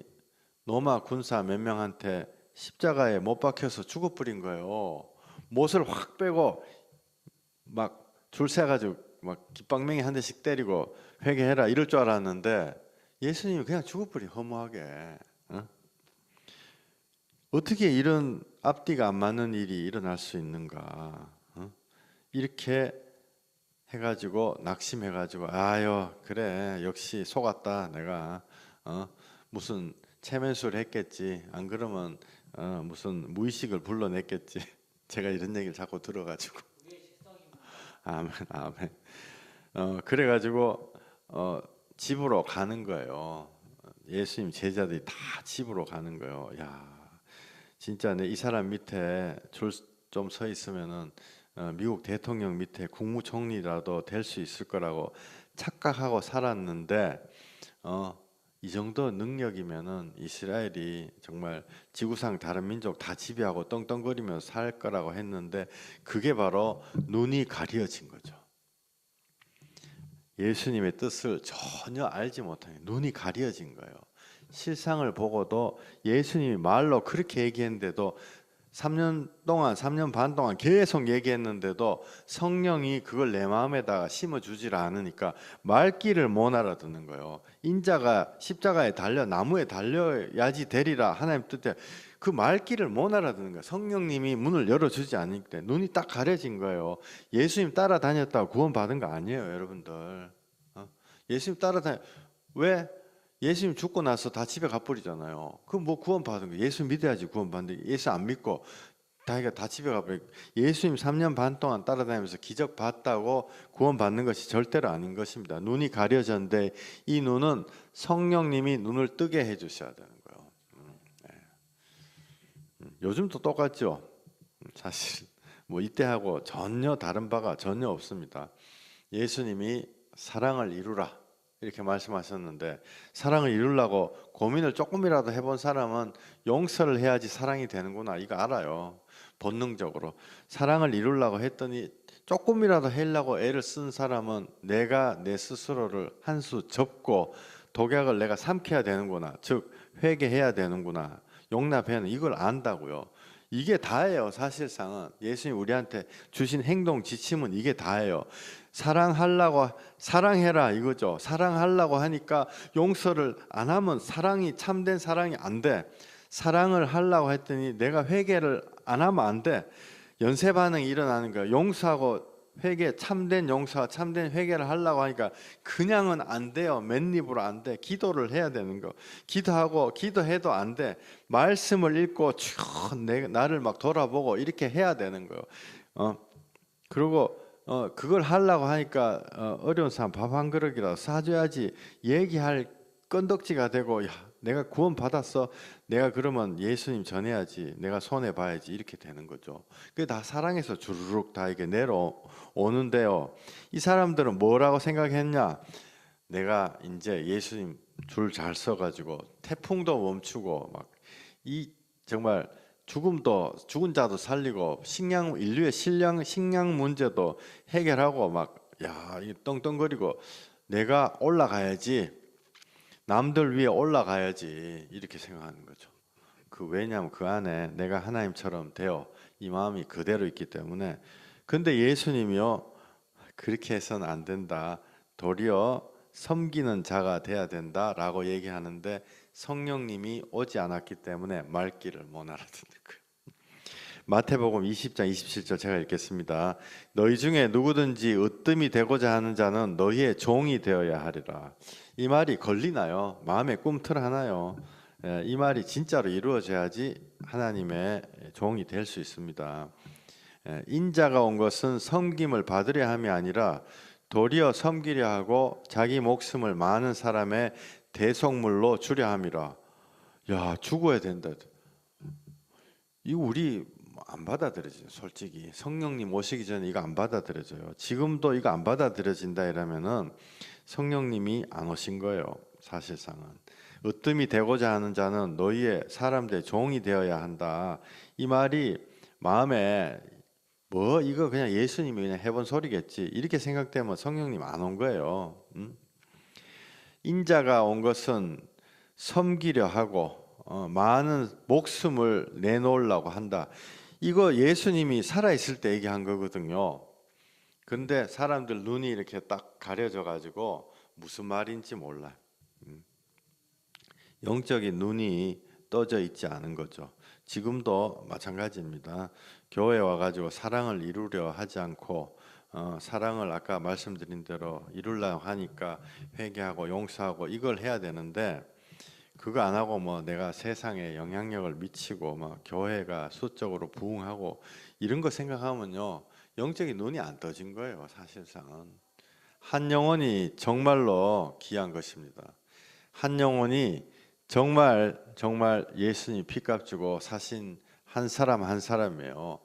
로마 군사 몇 명한테 십자가에 못 박혀서 죽어버린 거예요. 못을 확 빼고 막 줄 세가지고 막 깃방맹이 한 대씩 때리고 회개해라 이럴 줄 알았는데 예수님이 그냥 죽어버린 허무하게. 어? 어떻게 이런 앞뒤가 안 맞는 일이 일어날 수 있는가? 이렇게 해가지고 낙심해가지고 아유 그래 역시 속았다 내가 무슨 체면술 했겠지 안 그러면 무슨 무의식을 불러냈겠지 제가 이런 얘기를 자꾸 들어가지고 아멘 아멘 그래가지고 집으로 가는 거예요. 예수님 제자들이 다 집으로 가는 거예요. 야 진짜 내 이 사람 밑에 줄 좀 서 있으면은 미국 대통령 밑에 국무총리라도 될 수 있을 거라고 착각하고 살았는데 이 정도 능력이면은 이스라엘이 정말 지구상 다른 민족 다 지배하고 떵떵거리면서 살 거라고 했는데 그게 바로 눈이 가려진 거죠. 예수님의 뜻을 전혀 알지 못하게 눈이 가려진 거예요. 실상을 보고도 예수님이 말로 그렇게 얘기했는데도 3년 동안, 3년 반 동안 계속 얘기했는데도 성령이 그걸 내 마음에다가 심어주질 않으니까 말귀를 못 알아듣는 거예요. 인자가 십자가에 달려 나무에 달려야지 되리라 하나님 뜻에 그 말귀를 못 알아듣는 거예요. 성령님이 문을 열어주지 않으니까 눈이 딱 가려진 거예요. 예수님 따라다녔다고 구원받은 거 아니에요, 여러분들. 예수님 따라다녀 왜? 예수님 죽고 나서 다 집에 가버리잖아요. 그럼 뭐 구원받은 거? 예수 믿어야지 구원받는데 예수 안 믿고 다 집에 가버려. 예수님 3년 반 동안 따라다니면서 기적 봤다고 구원받는 것이 절대로 아닌 것입니다. 눈이 가려졌는데 이 눈은 성령님이 눈을 뜨게 해주셔야 되는 거예요. 요즘도 똑같죠. 사실 뭐 이때하고 전혀 다른 바가 전혀 없습니다. 예수님이 사랑을 이루라 이렇게 말씀하셨는데 사랑을 이루려고 고민을 조금이라도 해본 사람은 용서를 해야지 사랑이 되는구나 이거 알아요. 본능적으로 사랑을 이루려고 했더니 조금이라도 하려고 애를 쓴 사람은 내가 내 스스로를 한 수 접고 독약을 내가 삼켜야 되는구나, 즉 회개해야 되는구나, 용납해야 하는 이걸 안다고요. 이게 다예요. 사실상은 예수님 우리한테 주신 행동 지침은 이게 다예요. 사랑하려고 사랑해라 이거죠. 사랑하려고 하니까 용서를 안 하면 사랑이 참된 사랑이 안 돼. 사랑을 하려고 했더니 내가 회개를 안 하면 안 돼. 연쇄 반응이 일어나는 거예요. 용서하고 회개, 참된 용서와 참된 회개를 하려고 하니까 그냥은 안 돼요. 맨입으로 안 돼. 기도를 해야 되는 거. 기도하고 기도해도 안 돼. 말씀을 읽고 쭉 나를 막 돌아보고 이렇게 해야 되는 거예요. 그리고 그걸 하려고 하니까 어려운 사람 밥 한 그릇이라도 사줘야지 얘기할 건덕지가 되고 야 내가 구원 받았어 내가 그러면 예수님 전해야지 내가 손해 봐야지 이렇게 되는 거죠. 그게 다 사랑해서 주르륵 다 이게 내려오는데요. 이 사람들은 뭐라고 생각했냐? 내가 이제 예수님 줄 잘 서가지고 태풍도 멈추고 막 이 정말 죽은 자도 살리고 인류의 식량 문제도 해결하고 막 야, 이 떵떵거리고 내가 올라가야지 남들 위에 올라가야지 이렇게 생각하는 거죠. 왜냐하면 그 안에 내가 하나님처럼 되어 이 마음이 그대로 있기 때문에. 근데 예수님이요 그렇게 해서는 안 된다. 도리어 섬기는 자가 돼야 된다라고 얘기하는데 성령님이 오지 않았기 때문에 말귀를 못 알아듣는 거예요. 마태복음 20장 27절 제가 읽겠습니다. 너희 중에 누구든지 으뜸이 되고자 하는 자는 너희의 종이 되어야 하리라. 이 말이 걸리나요? 마음에 꿈틀 하나요? 이 말이 진짜로 이루어져야지 하나님의 종이 될 수 있습니다. 인자가 온 것은 섬김을 받으려 함이 아니라 도리어 섬기려 하고 자기 목숨을 많은 사람의 대속물로 주려 함이라. 야, 죽어야 된다. 이거 우리 안 받아들여져요. 솔직히 성령님 오시기 전에 이거 안 받아들여져요. 지금도 이거 안 받아들여진다 이러면은 성령님이 안 오신 거예요. 사실상은 으뜸이 되고자 하는 자는 너희의 사람들의 종이 되어야 한다. 이 말이 마음에 뭐 이거 그냥 예수님이 그냥 해본 소리겠지 이렇게 생각되면 성령님 안 온 거예요. 인자가 온 것은 섬기려 하고 많은 목숨을 내놓으려고 한다. 이거 예수님이 살아있을 때 얘기한 거거든요. 근데 사람들 눈이 이렇게 딱 가려져 가지고 무슨 말인지 몰라. 영적인 눈이 떠져 있지 않은 거죠. 지금도 마찬가지입니다. 교회 와가지고 사랑을 이루려 하지 않고 사랑을 아까 말씀드린 대로 이루려고 하니까 회개하고 용서하고 이걸 해야 되는데 그거 안 하고 뭐 내가 세상에 영향력을 미치고 막 교회가 수적으로 부흥하고 이런 거 생각하면요 영적인 눈이 안 떠진 거예요. 사실상은 한 영혼이 정말로 귀한 것입니다. 한 영혼이 정말 예수님 피값 주고 사신 한 사람 한 사람이에요.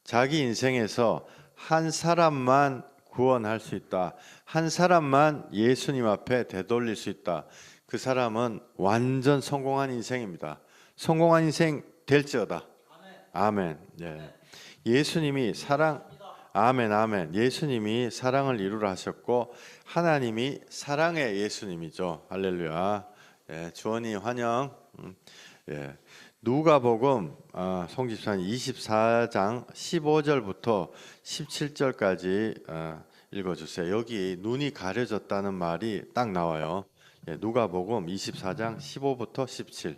자기 인생에서 한 사람만 구원할 수 있다. 한 사람만 예수님 앞에 되돌릴 수 있다. 그 사람은 완전 성공한 인생입니다. 성공한 인생 될지어다. 아멘. 예. 예수님이 사랑, 아멘, 아멘. 예수님이 사랑을 이루라 하셨고 하나님이 사랑의 예수님이죠. 할렐루야. 예, 주원이 환영. 예. 누가복음 송 집사님 24장 15절부터 17절까지 읽어주세요. 여기 눈이 가려졌다는 말이 딱 나와요. 예, 누가복음 24장 15부터 17.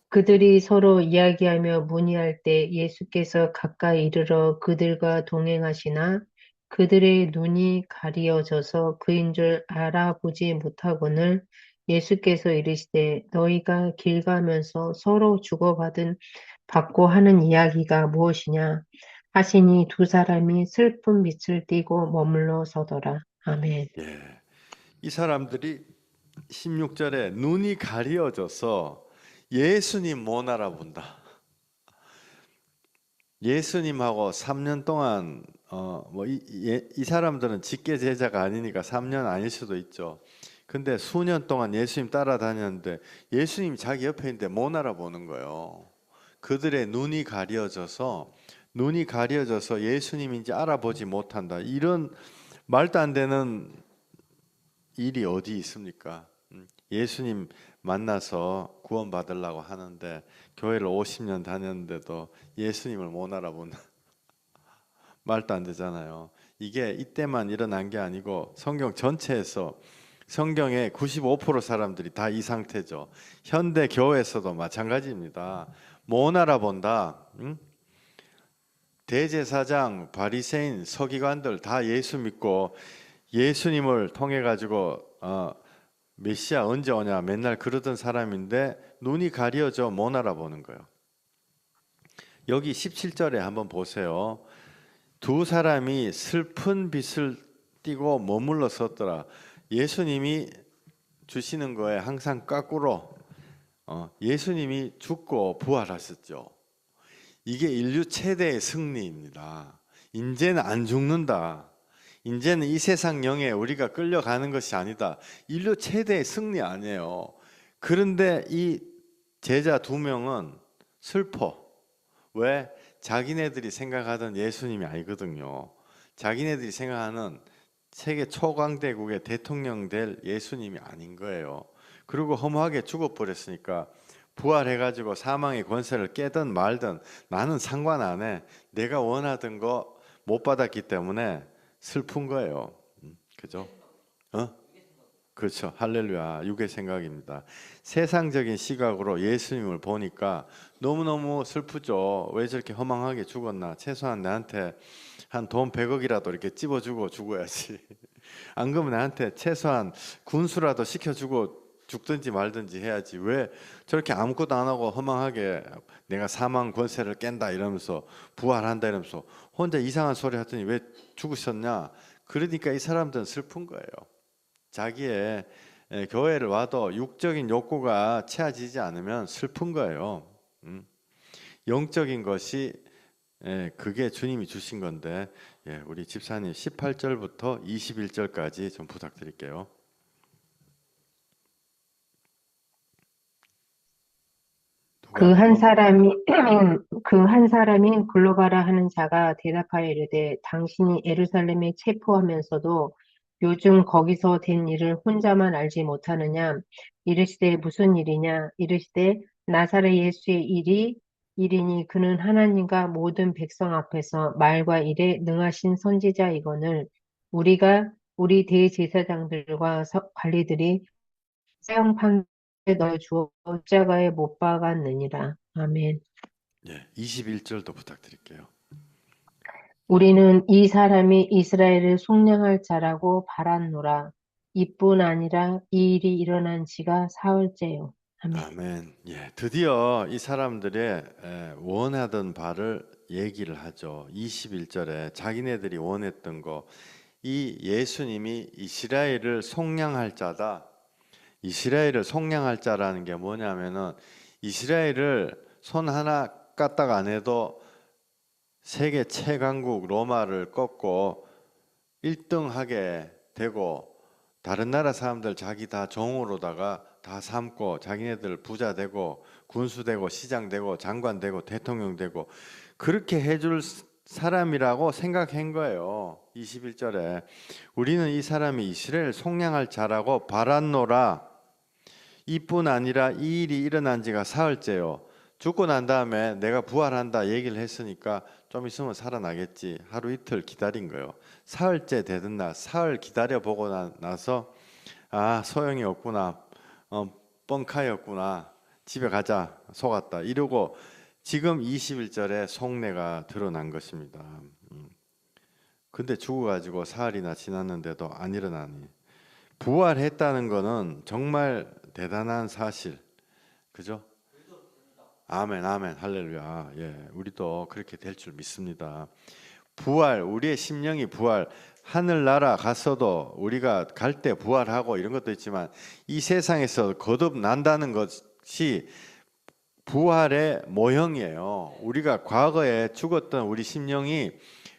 그들이 서로 이야기하며 문의할 때 예수께서 가까이 이르러 그들과 동행하시나 그들의 눈이 가리어져서 그인 줄 알아보지 못하거늘 예수께서 이르시되 너희가 길 가면서 서로 받고 하는 이야기가 무엇이냐 하시니 두 사람이 슬픈 빛을 띠고 머물러 서더라. 아멘. 예, 이 사람들이 16절에 눈이 가리어져서 예수님 못 알아본다. 예수님하고 3년 동안 이 사람들은 직계 제자가 아니니까 3년 아닐 수도 있죠. 근데 수년 동안 예수님 따라다녔는데 예수님 자기 옆에 있는데 못 알아보는 거예요. 그들의 눈이 가려져서 예수님인지 알아보지 못한다. 이런 말도 안 되는 일이 어디 있습니까? 예수님 만나서 구원받으려고 하는데 교회를 50년 다녔는데도 예수님을 못 알아본다. 말도 안 되잖아요. 이게 이때만 일어난 게 아니고 성경 전체에서 성경의 95% 사람들이 다 이 상태죠. 현대 교회에서도 마찬가지입니다. 못 알아본다. 대제사장, 바리새인, 서기관들 다 예수 믿고 예수님을 통해 가지고 메시아 언제 오냐 맨날 그러던 사람인데 눈이 가려져 못 알아보는 거예요. 여기 17절에 한번 보세요. 두 사람이 슬픈 빛을 띠고 머물러 섰더라. 예수님이 주시는 거에 항상 거꾸로 예수님이 죽고 부활하셨죠. 이게 인류 최대의 승리입니다. 이제는 안 죽는다. 이제는 이 세상 영에 우리가 끌려가는 것이 아니다. 인류 최대의 승리 아니에요. 그런데 이 제자 두 명은 슬퍼. 왜? 자기네들이 생각하던 예수님이 아니거든요. 자기네들이 생각하는 세계 초강대국의 대통령 될 예수님이 아닌 거예요. 그리고 허무하게 죽어버렸으니까 부활해가지고 사망의 권세를 깨든 말든 나는 상관 안 해. 내가 원하던 거 못 받았기 때문에 슬픈 거예요. 그죠? 그렇죠. 할렐루야. 육의 생각입니다. 세상적인 시각으로 예수님을 보니까 너무너무 슬프죠. 왜 저렇게 허망하게 죽었나. 최소한 나한테 한 돈 100억이라도 이렇게 찝어주고 죽어야지. 안 그러면 나한테 최소한 군수라도 시켜주고 죽든지 말든지 해야지. 왜 저렇게 아무것도 안 하고 허망하게 내가 사망 권세를 깬다 이러면서 부활한다 이러면서 혼자 이상한 소리 하더니 왜 죽으셨냐. 그러니까 이 사람들은 슬픈 거예요. 자기의 교회를 와도 육적인 욕구가 채워지지 않으면 슬픈 거예요. 영적인 것이 그게 주님이 주신 건데 우리 집사님 18절부터 21절까지 좀 부탁드릴게요. 그 한 사람이 그 한 사람인 글로가라 하는 자가 대답하여 이르되 당신이 예루살렘에 체포하면서도 요즘 거기서 된 일을 혼자만 알지 못하느냐 이르시되 무슨 일이냐 이르시되 나사렛 예수의 일이니 그는 하나님과 모든 백성 앞에서 말과 일에 능하신 선지자이거늘 우리가 우리 대제사장들과 관리들이 사형 판결에 넣어 주어 십자가에 못 박았느니라. 아멘. 21절도 부탁드릴게요. 우리는 이 사람이 이스라엘을 속량할 자라고 바랐노라. 이뿐 아니라 이 일이 일어난 지가 사흘째요. 아멘. 아멘. 드디어 이 사람들의 원하던 바를 얘기를 하죠. 21절에 자기네들이 원했던 거, 이 예수님이 이스라엘을 속량할 자다. 이스라엘을 속량할 자라는 게 뭐냐면은 이스라엘을 손 하나 까딱 안 해도 세계 최강국 로마를 꺾고 1등하게 되고 다른 나라 사람들 자기 다 종으로다가 다 삼고 자기네들 부자 되고 군수 되고 시장 되고 장관 되고 대통령 되고 그렇게 해줄 사람이라고 생각한 거예요. 21절에 우리는 이 사람이 이스라엘 속량할 자라고 바랐노라. 이뿐 아니라 이 일이 일어난 지가 사흘째요. 죽고 난 다음에 내가 부활한다 얘기를 했으니까 좀 있으면 살아나겠지. 하루 이틀 기다린 거예요. 사흘째 되던 날 사흘 기다려 보고 나서 아 소용이 없구나. 뻥카였구나. 집에 가자. 속았다. 이러고 지금 21절에 속내가 드러난 것입니다. 근데 죽어가지고 사흘이나 지났는데도 안 일어나니 부활했다는 거는 정말 대단한 사실. 그죠? 아멘, 아멘, 할렐루야. 예, 우리도 그렇게 될 줄 믿습니다. 부활, 우리의 심령이 부활, 하늘나라 갔어도 우리가 갈 때 부활하고 이런 것도 있지만 이 세상에서 거듭난다는 것이 부활의 모형이에요. 우리가 과거에 죽었던 우리 심령이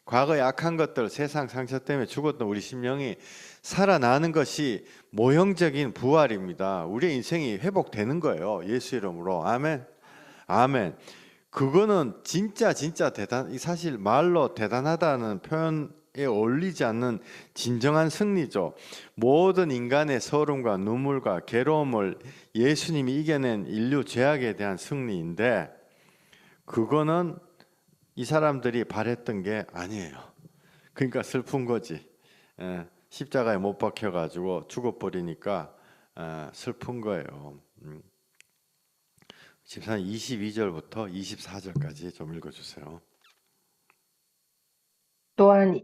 과거의 악한 것들, 세상 상처 때문에 죽었던 우리 심령이 살아나는 것이 모형적인 부활입니다. 우리의 인생이 회복되는 거예요. 예수 이름으로. 아멘. 아멘. 그거는 진짜 사실 말로 대단하다는 표현에 어울리지 않는 진정한 승리죠. 모든 인간의 서름과 눈물과 괴로움을 예수님이 이겨낸 인류 죄악에 대한 승리인데 그거는 이 사람들이 바랬던 게 아니에요. 그러니까 슬픈 거지. 십자가에 못 박혀가지고 죽어버리니까 슬픈 거예요. 집사님 22절부터 24절까지 좀 읽어주세요. 또한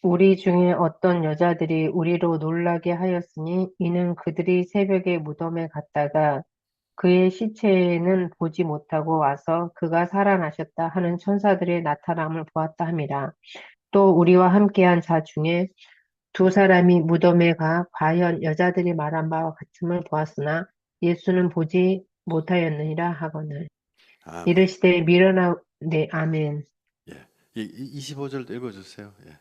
우리 중에 어떤 여자들이 우리로 놀라게 하였으니 이는 그들이 새벽에 무덤에 갔다가 그의 시체는 보지 못하고 와서 그가 살아나셨다 하는 천사들의 나타남을 보았다 함이라. 또 우리와 함께한 자 중에 두 사람이 무덤에 가 과연 여자들이 말한 바와 같음을 보았으나 예수는 보지 못하였느니라 하거늘. 아멘. 이르시되 미련하 네 아멘. 예, 25절 읽어주세요. 예.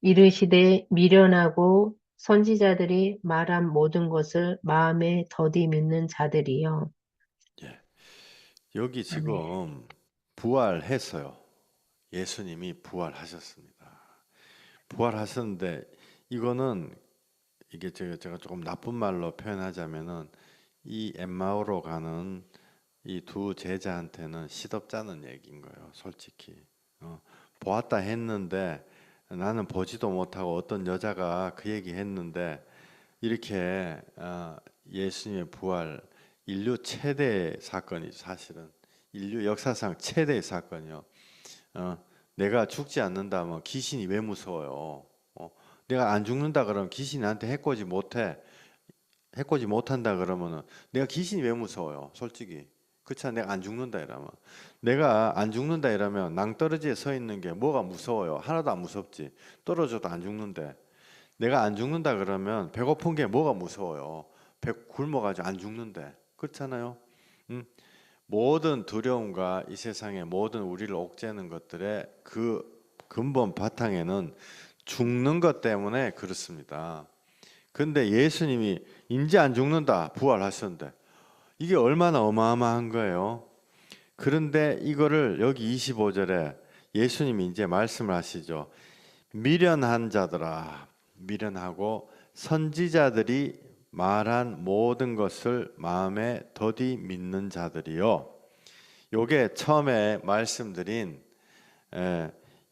이르시되 미련하고 선지자들이 말한 모든 것을 마음에 더디 믿는 자들이여. 예. 여기 아멘. 지금 부활했어요. 예수님이 부활하셨습니다. 부활하셨는데 이거는 이게 제가 조금 나쁜 말로 표현하자면은 이 엠마오로 가는 이 두 제자한테는 시덥잖은 얘기인 거예요. 솔직히 보았다 했는데 나는 보지도 못하고 어떤 여자가 그 얘기 했는데 이렇게 예수님의 부활 인류 최대 사건이죠. 사실은 인류 역사상 최대의 사건이요. 내가 죽지 않는다면 귀신이 왜 무서워요? 내가 안 죽는다 그러면 귀신이 나한테 해코지 못해. 해코지 못한다 그러면은 내가 귀신이 왜 무서워요? 솔직히. 그렇잖아. 내가 안 죽는다 이러면. 내가 안 죽는다 이러면 낭떠러지에 서 있는 게 뭐가 무서워요? 하나도 안 무섭지. 떨어져도 안 죽는데. 내가 안 죽는다 그러면 배고픈 게 뭐가 무서워요? 배 굶어가지고 안 죽는데. 그렇잖아요. 모든 두려움과 이 세상의 모든 우리를 옥죄는 것들의 그 근본 바탕에는 죽는 것 때문에 그렇습니다. 근데 예수님이 인제 안 죽는다 부활하셨는데 이게 얼마나 어마어마한 거예요. 그런데 이거를 여기 25절에 예수님이 이제 말씀을 하시죠. 미련한 자들아, 미련하고 선지자들이 말한 모든 것을 마음에 더디 믿는 자들이요. 요게 처음에 말씀드린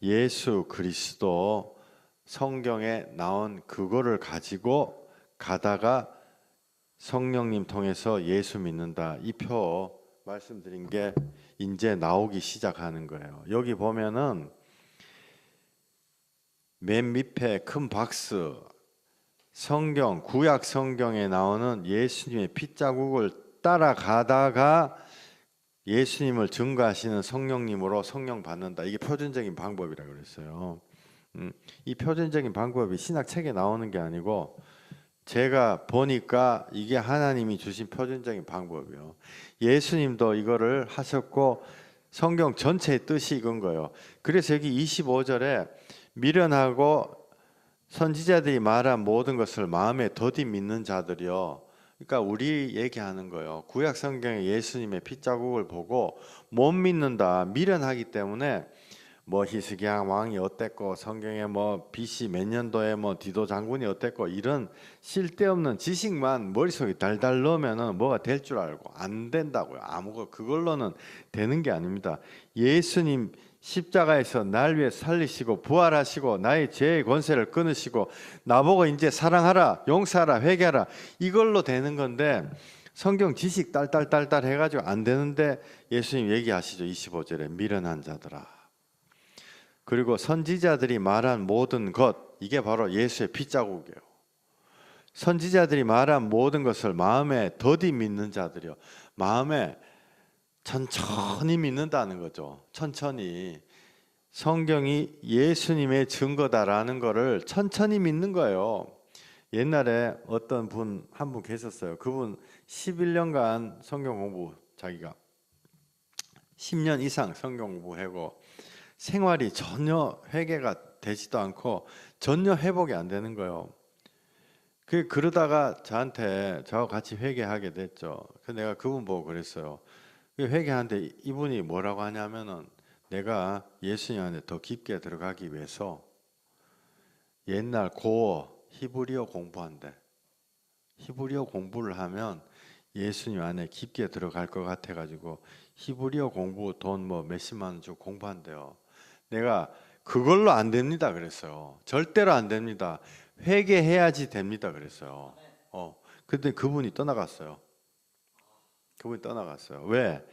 예수 그리스도 성경에 나온 그거를 가지고 가다가 성령님 통해서 예수 믿는다. 이 표 말씀드린 게 이제 나오기 시작하는 거예요. 여기 보면은 맨 밑에 큰 박스 성경 구약 성경에 나오는 예수님의 핏자국을 따라가다가 예수님을 증거하시는 성령님으로 성령 받는다. 이게 표준적인 방법이라고 그랬어요. 이 표준적인 방법이 신학책에 나오는 게 아니고 제가 보니까 이게 하나님이 주신 표준적인 방법이에요. 예수님도 이거를 하셨고 성경 전체의 뜻이 이건 거예요. 그래서 여기 25절에 미련하고 선지자들이 말한 모든 것을 마음에 더디 믿는 자들이요. 그러니까 우리 얘기하는 거예요. 구약 성경에 예수님의 핏자국을 보고 못 믿는다, 미련하기 때문에 뭐 히스기야 왕이 어땠고 성경에 뭐 BC 몇 년도에 뭐 디도 장군이 어땠고 이런 쓸데없는 지식만 머릿속에 달달 넣으면은 뭐가 될 줄 알고 안 된다고요. 아무거 그걸로는 되는 게 아닙니다. 예수님 십자가에서 날 위해 살리시고 부활하시고 나의 죄의 권세를 끊으시고 나보고 이제 사랑하라, 용서하라, 회개하라 이걸로 되는 건데 성경 지식 딸딸딸딸 해가지고 안 되는데 예수님 얘기하시죠. 25절에 미련한 자들아. 그리고 선지자들이 말한 모든 것, 이게 바로 예수의 핏자국이에요. 선지자들이 말한 모든 것을 마음에 더디 믿는 자들이요. 마음에 천천히 믿는다는 거죠. 천천히. 성경이 예수님의 증거다라는 거를 천천히 믿는 거예요. 옛날에 어떤 분, 한 분 계셨어요. 그분 11년간 성경 공부, 자기가 10년 이상 성경 공부하고 생활이 전혀 회개가 되지도 않고 전혀 회복이 안 되는 거예요. 그러다가 저하고 같이 회개하게 됐죠. 내가 그분 보고 그랬어요. 회개하는데 이분이 뭐라고 하냐면은 내가 예수님 안에 더 깊게 들어가기 위해서 옛날 고어 히브리어 공부한대. 히브리어 공부를 하면 예수님 안에 깊게 들어갈 것 같아가지고 히브리어 공부 돈 뭐 몇십만 원 주고 공부한대요. 내가 그걸로 안 됩니다 그랬어요. 절대로 안 됩니다. 회개해야지 됩니다 그랬어요. 근데 그분이 떠나갔어요. 왜?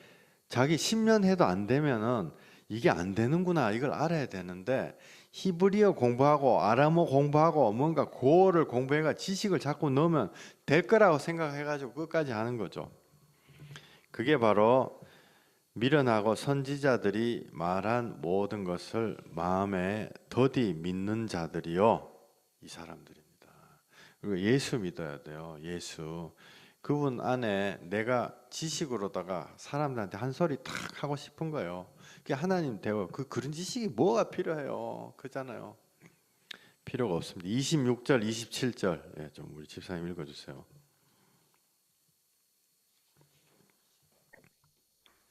자기 10년 해도 안 되면은 이게 안 되는구나 이걸 알아야 되는데 히브리어 공부하고 아람어 공부하고 뭔가 고어를 공부해가 지식을 자꾸 넣으면 될 거라고 생각해가지고 끝까지 하는 거죠. 그게 바로 미련하고 선지자들이 말한 모든 것을 마음에 더디 믿는 자들이요. 이 사람들입니다. 그리고 예수 믿어야 돼요. 예수. 그분 안에 내가 지식으로다가 사람들한테 한 소리 탁 하고 싶은 거예요. 그게 하나님 대화. 그런 지식이 뭐가 필요해요? 그잖아요. 필요가 없습니다. 26절, 27절. 예, 좀 우리 집사님 읽어주세요.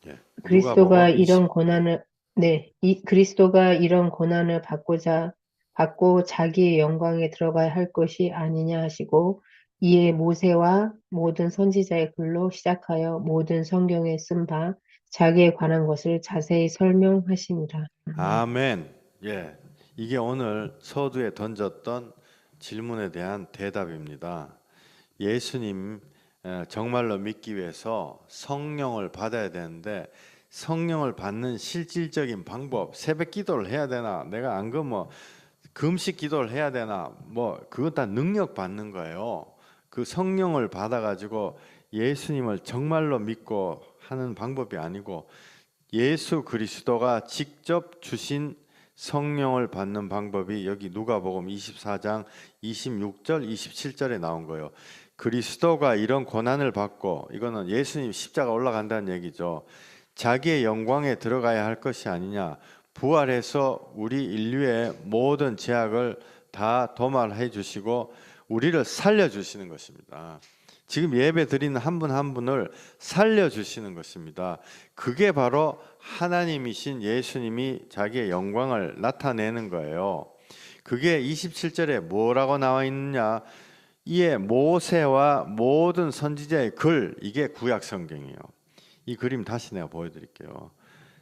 예, 그리스도가 누가복음 20. 이런 고난을, 네, 그리스도가 이런 고난을 받고 자기의 영광에 들어가야 할 것이 아니냐 하시고, 이에 모세와 모든 선지자의 글로 시작하여 모든 성경에 쓴 바 자기에 관한 것을 자세히 설명하시니라. 아멘. 아멘. 예, 이게 오늘 서두에 던졌던 질문에 대한 대답입니다. 예수님 정말로 믿기 위해서 성령을 받아야 되는데 성령을 받는 실질적인 방법, 새벽 기도를 해야 되나? 내가 안 그러면 뭐 금식 기도를 해야 되나? 뭐 그건 다 능력 받는 거예요. 그 성령을 받아가지고 예수님을 정말로 믿고 하는 방법이 아니고 예수 그리스도가 직접 주신 성령을 받는 방법이 여기 누가복음 24장 26절 27절에 나온 거예요. 그리스도가 이런 고난을 받고, 이거는 예수님 십자가 올라간다는 얘기죠. 자기의 영광에 들어가야 할 것이 아니냐. 부활해서 우리 인류의 모든 죄악을 다 도말해 주시고 우리를 살려 주시는 것입니다. 지금 예배 드리는 한 분 한 분을 살려 주시는 것입니다. 그게 바로 하나님이신 예수님이 자기의 영광을 나타내는 거예요. 그게 27절에 뭐라고 나와 있느냐? 이에 모세와 모든 선지자의 글, 이게 구약 성경이에요. 이 그림 다시 내가 보여드릴게요.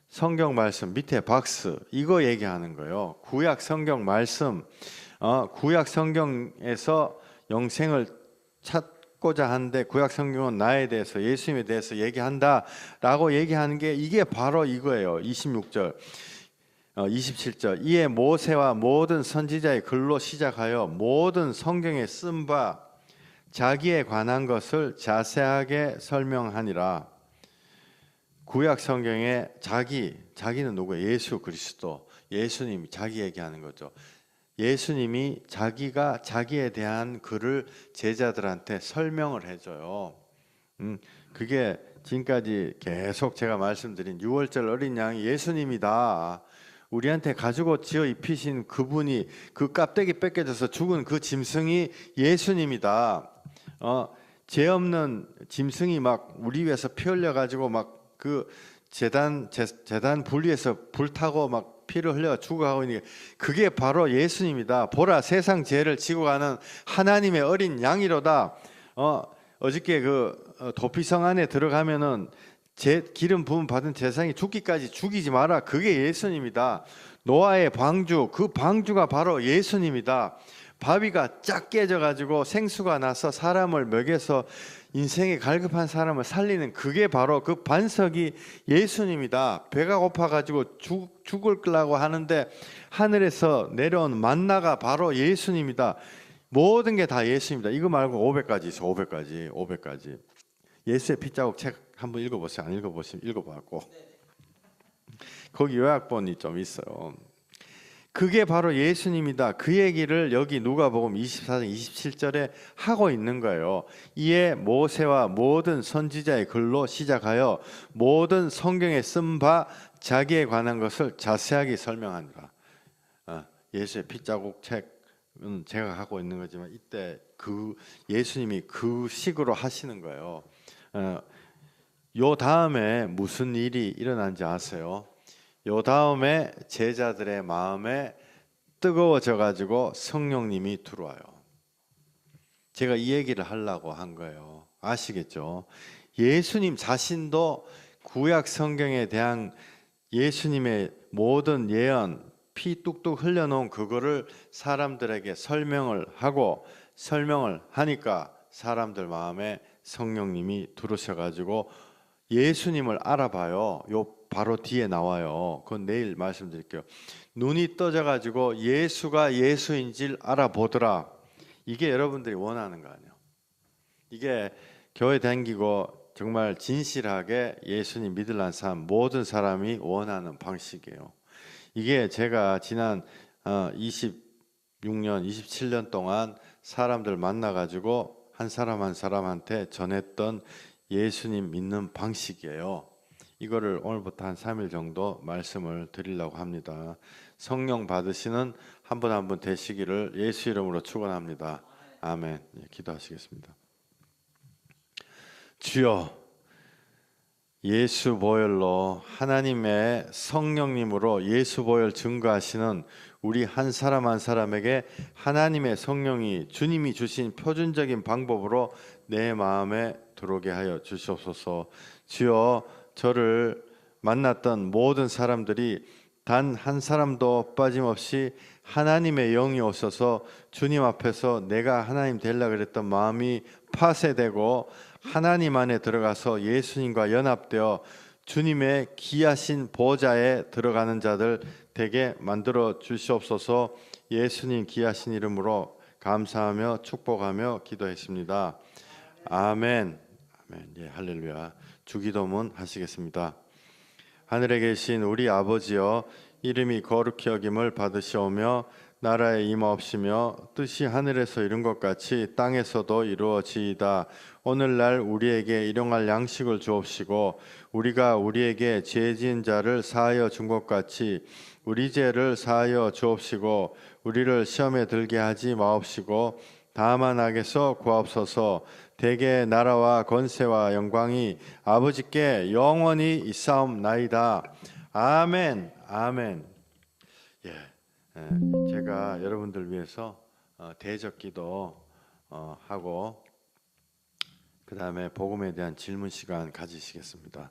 성경 말씀 밑에 박스, 이거 얘기하는 거예요. 구약 성경 말씀, 구약 성경에서 영생을 찾고자 하는데 구약 성경은 나에 대해서, 예수님에 대해서 얘기한다라고 얘기하는 게 이게 바로 이거예요. 26절. 27절 이에 모세와 모든 선지자의 글로 시작하여 모든 성경에 쓴 바 자기에 관한 것을 자세하게 설명하니라. 구약 성경에 자기는 누구예요? 예수 그리스도, 예수님이 자기 얘기하는 거죠. 예수님이 자기가 자기에 대한 글을 제자들한테 설명을 해줘요. 그게 지금까지 계속 제가 말씀드린 6월절 어린 양이 예수님이다. 우리한테 가지고 지어 입히신 그분이 그 껍데기 뺏겨져서 죽은 그 짐승이 예수님이다. 죄 없는 짐승이 막 우리 위해서 피 흘려 가지고 막 그 재단 분리해서 불타고 막 피를 흘려 죽어가고 있는 게 그게 바로 예수님이다. 보라, 세상 죄를 지고 가는 하나님의 어린 양이로다. 어저께 그 도피성 안에 들어가면은 기름 부음 받은 제사장이 죽기까지 죽이지 마라. 그게 예수님이다. 노아의 방주, 그 방주가 바로 예수님이다. 바위가 쫙 깨져가지고 생수가 나서 사람을 먹여서 인생에 갈급한 사람을 살리는 그게 바로 그 반석이 예수님이다. 배가 고파가지고 죽으려고 하는데 하늘에서 내려온 만나가 바로 예수님이다. 모든 게 다 예수입니다. 이거 말고 500가지 있어. 500가지. 예수의 핏자국 책 한번 읽어보세요. 안 읽어보시면 읽어봤고 거기 요약본이 좀 있어요. 그게 바로 예수님이다. 그 얘기를 여기 누가복음 24장 27절에 하고 있는 거예요. 이에 모세와 모든 선지자의 글로 시작하여 모든 성경에 쓴 바 자기에 관한 것을 자세하게 설명하니라. 예수의 핏자국 책은 제가 하고 있는 거지만 이때 그 예수님이 그 식으로 하시는 거예요. 요 다음에 무슨 일이 일어난지 아세요? 요 다음에 제자들의 마음에 뜨거워져 가지고 성령님이 들어와요. 제가 이 얘기를 하려고 한 거예요. 아시겠죠? 예수님 자신도 구약 성경에 대한 예수님의 모든 예언, 피 뚝뚝 흘려놓은 그거를 사람들에게 설명을 하니까 사람들 마음에 성령님이 들어오셔가지고 예수님을 알아봐요. 요 바로 뒤에 나와요. 그건 내일 말씀드릴게요. 눈이 떠져가지고 예수가 예수인지를 알아보더라. 이게 여러분들이 원하는 거 아니에요. 이게 교회 다니고 정말 진실하게 예수님 믿으려는 사람 모든 사람이 원하는 방식이에요. 이게 제가 지난 26년, 27년 동안 사람들 만나가지고 한 사람 한 사람한테 전했던 예수님 믿는 방식이에요. 이거를 오늘부터 한 3일 정도 말씀을 드리려고 합니다. 성령 받으시는 한 분 한 분 되시기를 예수 이름으로 축원합니다. 아멘. 기도하시겠습니다. 주여, 예수 보혈로 하나님의 성령님으로 예수 보혈 증거하시는 우리 한 사람 한 사람에게 하나님의 성령이 주님이 주신 표준적인 방법으로 내 마음에 들어오게 하여 주시옵소서. 주여, 저를 만났던 모든 사람들이 단 한 사람도 빠짐없이 하나님의 영이 오셔서 주님 앞에서 내가 하나님 되려고 그랬던 마음이 파쇄되고 하나님 안에 들어가서 예수님과 연합되어 주님의 귀하신 보좌에 들어가는 자들 되게 만들어 주시옵소서. 예수님 귀하신 이름으로 감사하며 축복하며 기도했습니다. 아멘. 아멘. 예, 할렐루야. 주기도문 하시겠습니다. 하늘에 계신 우리 아버지여, 이름이 거룩히 여김을 받으시오며 나라에 임하옵시며 뜻이 하늘에서 이룬 것 같이 땅에서도 이루어지이다. 오늘날 우리에게 일용할 양식을 주옵시고 우리가 우리에게 죄 지은 자를 사하여 준 것 같이 우리 죄를 사하여 주옵시고 우리를 시험에 들게 하지 마옵시고 다만 악에서 구하옵소서. 대개 나라와 권세와 영광이 아버지께 영원히 있사옵나이다. 아멘. 아멘. 예, 제가 여러분들 위해서 대적기도 하고 그 다음에 복음에 대한 질문 시간 가지시겠습니다.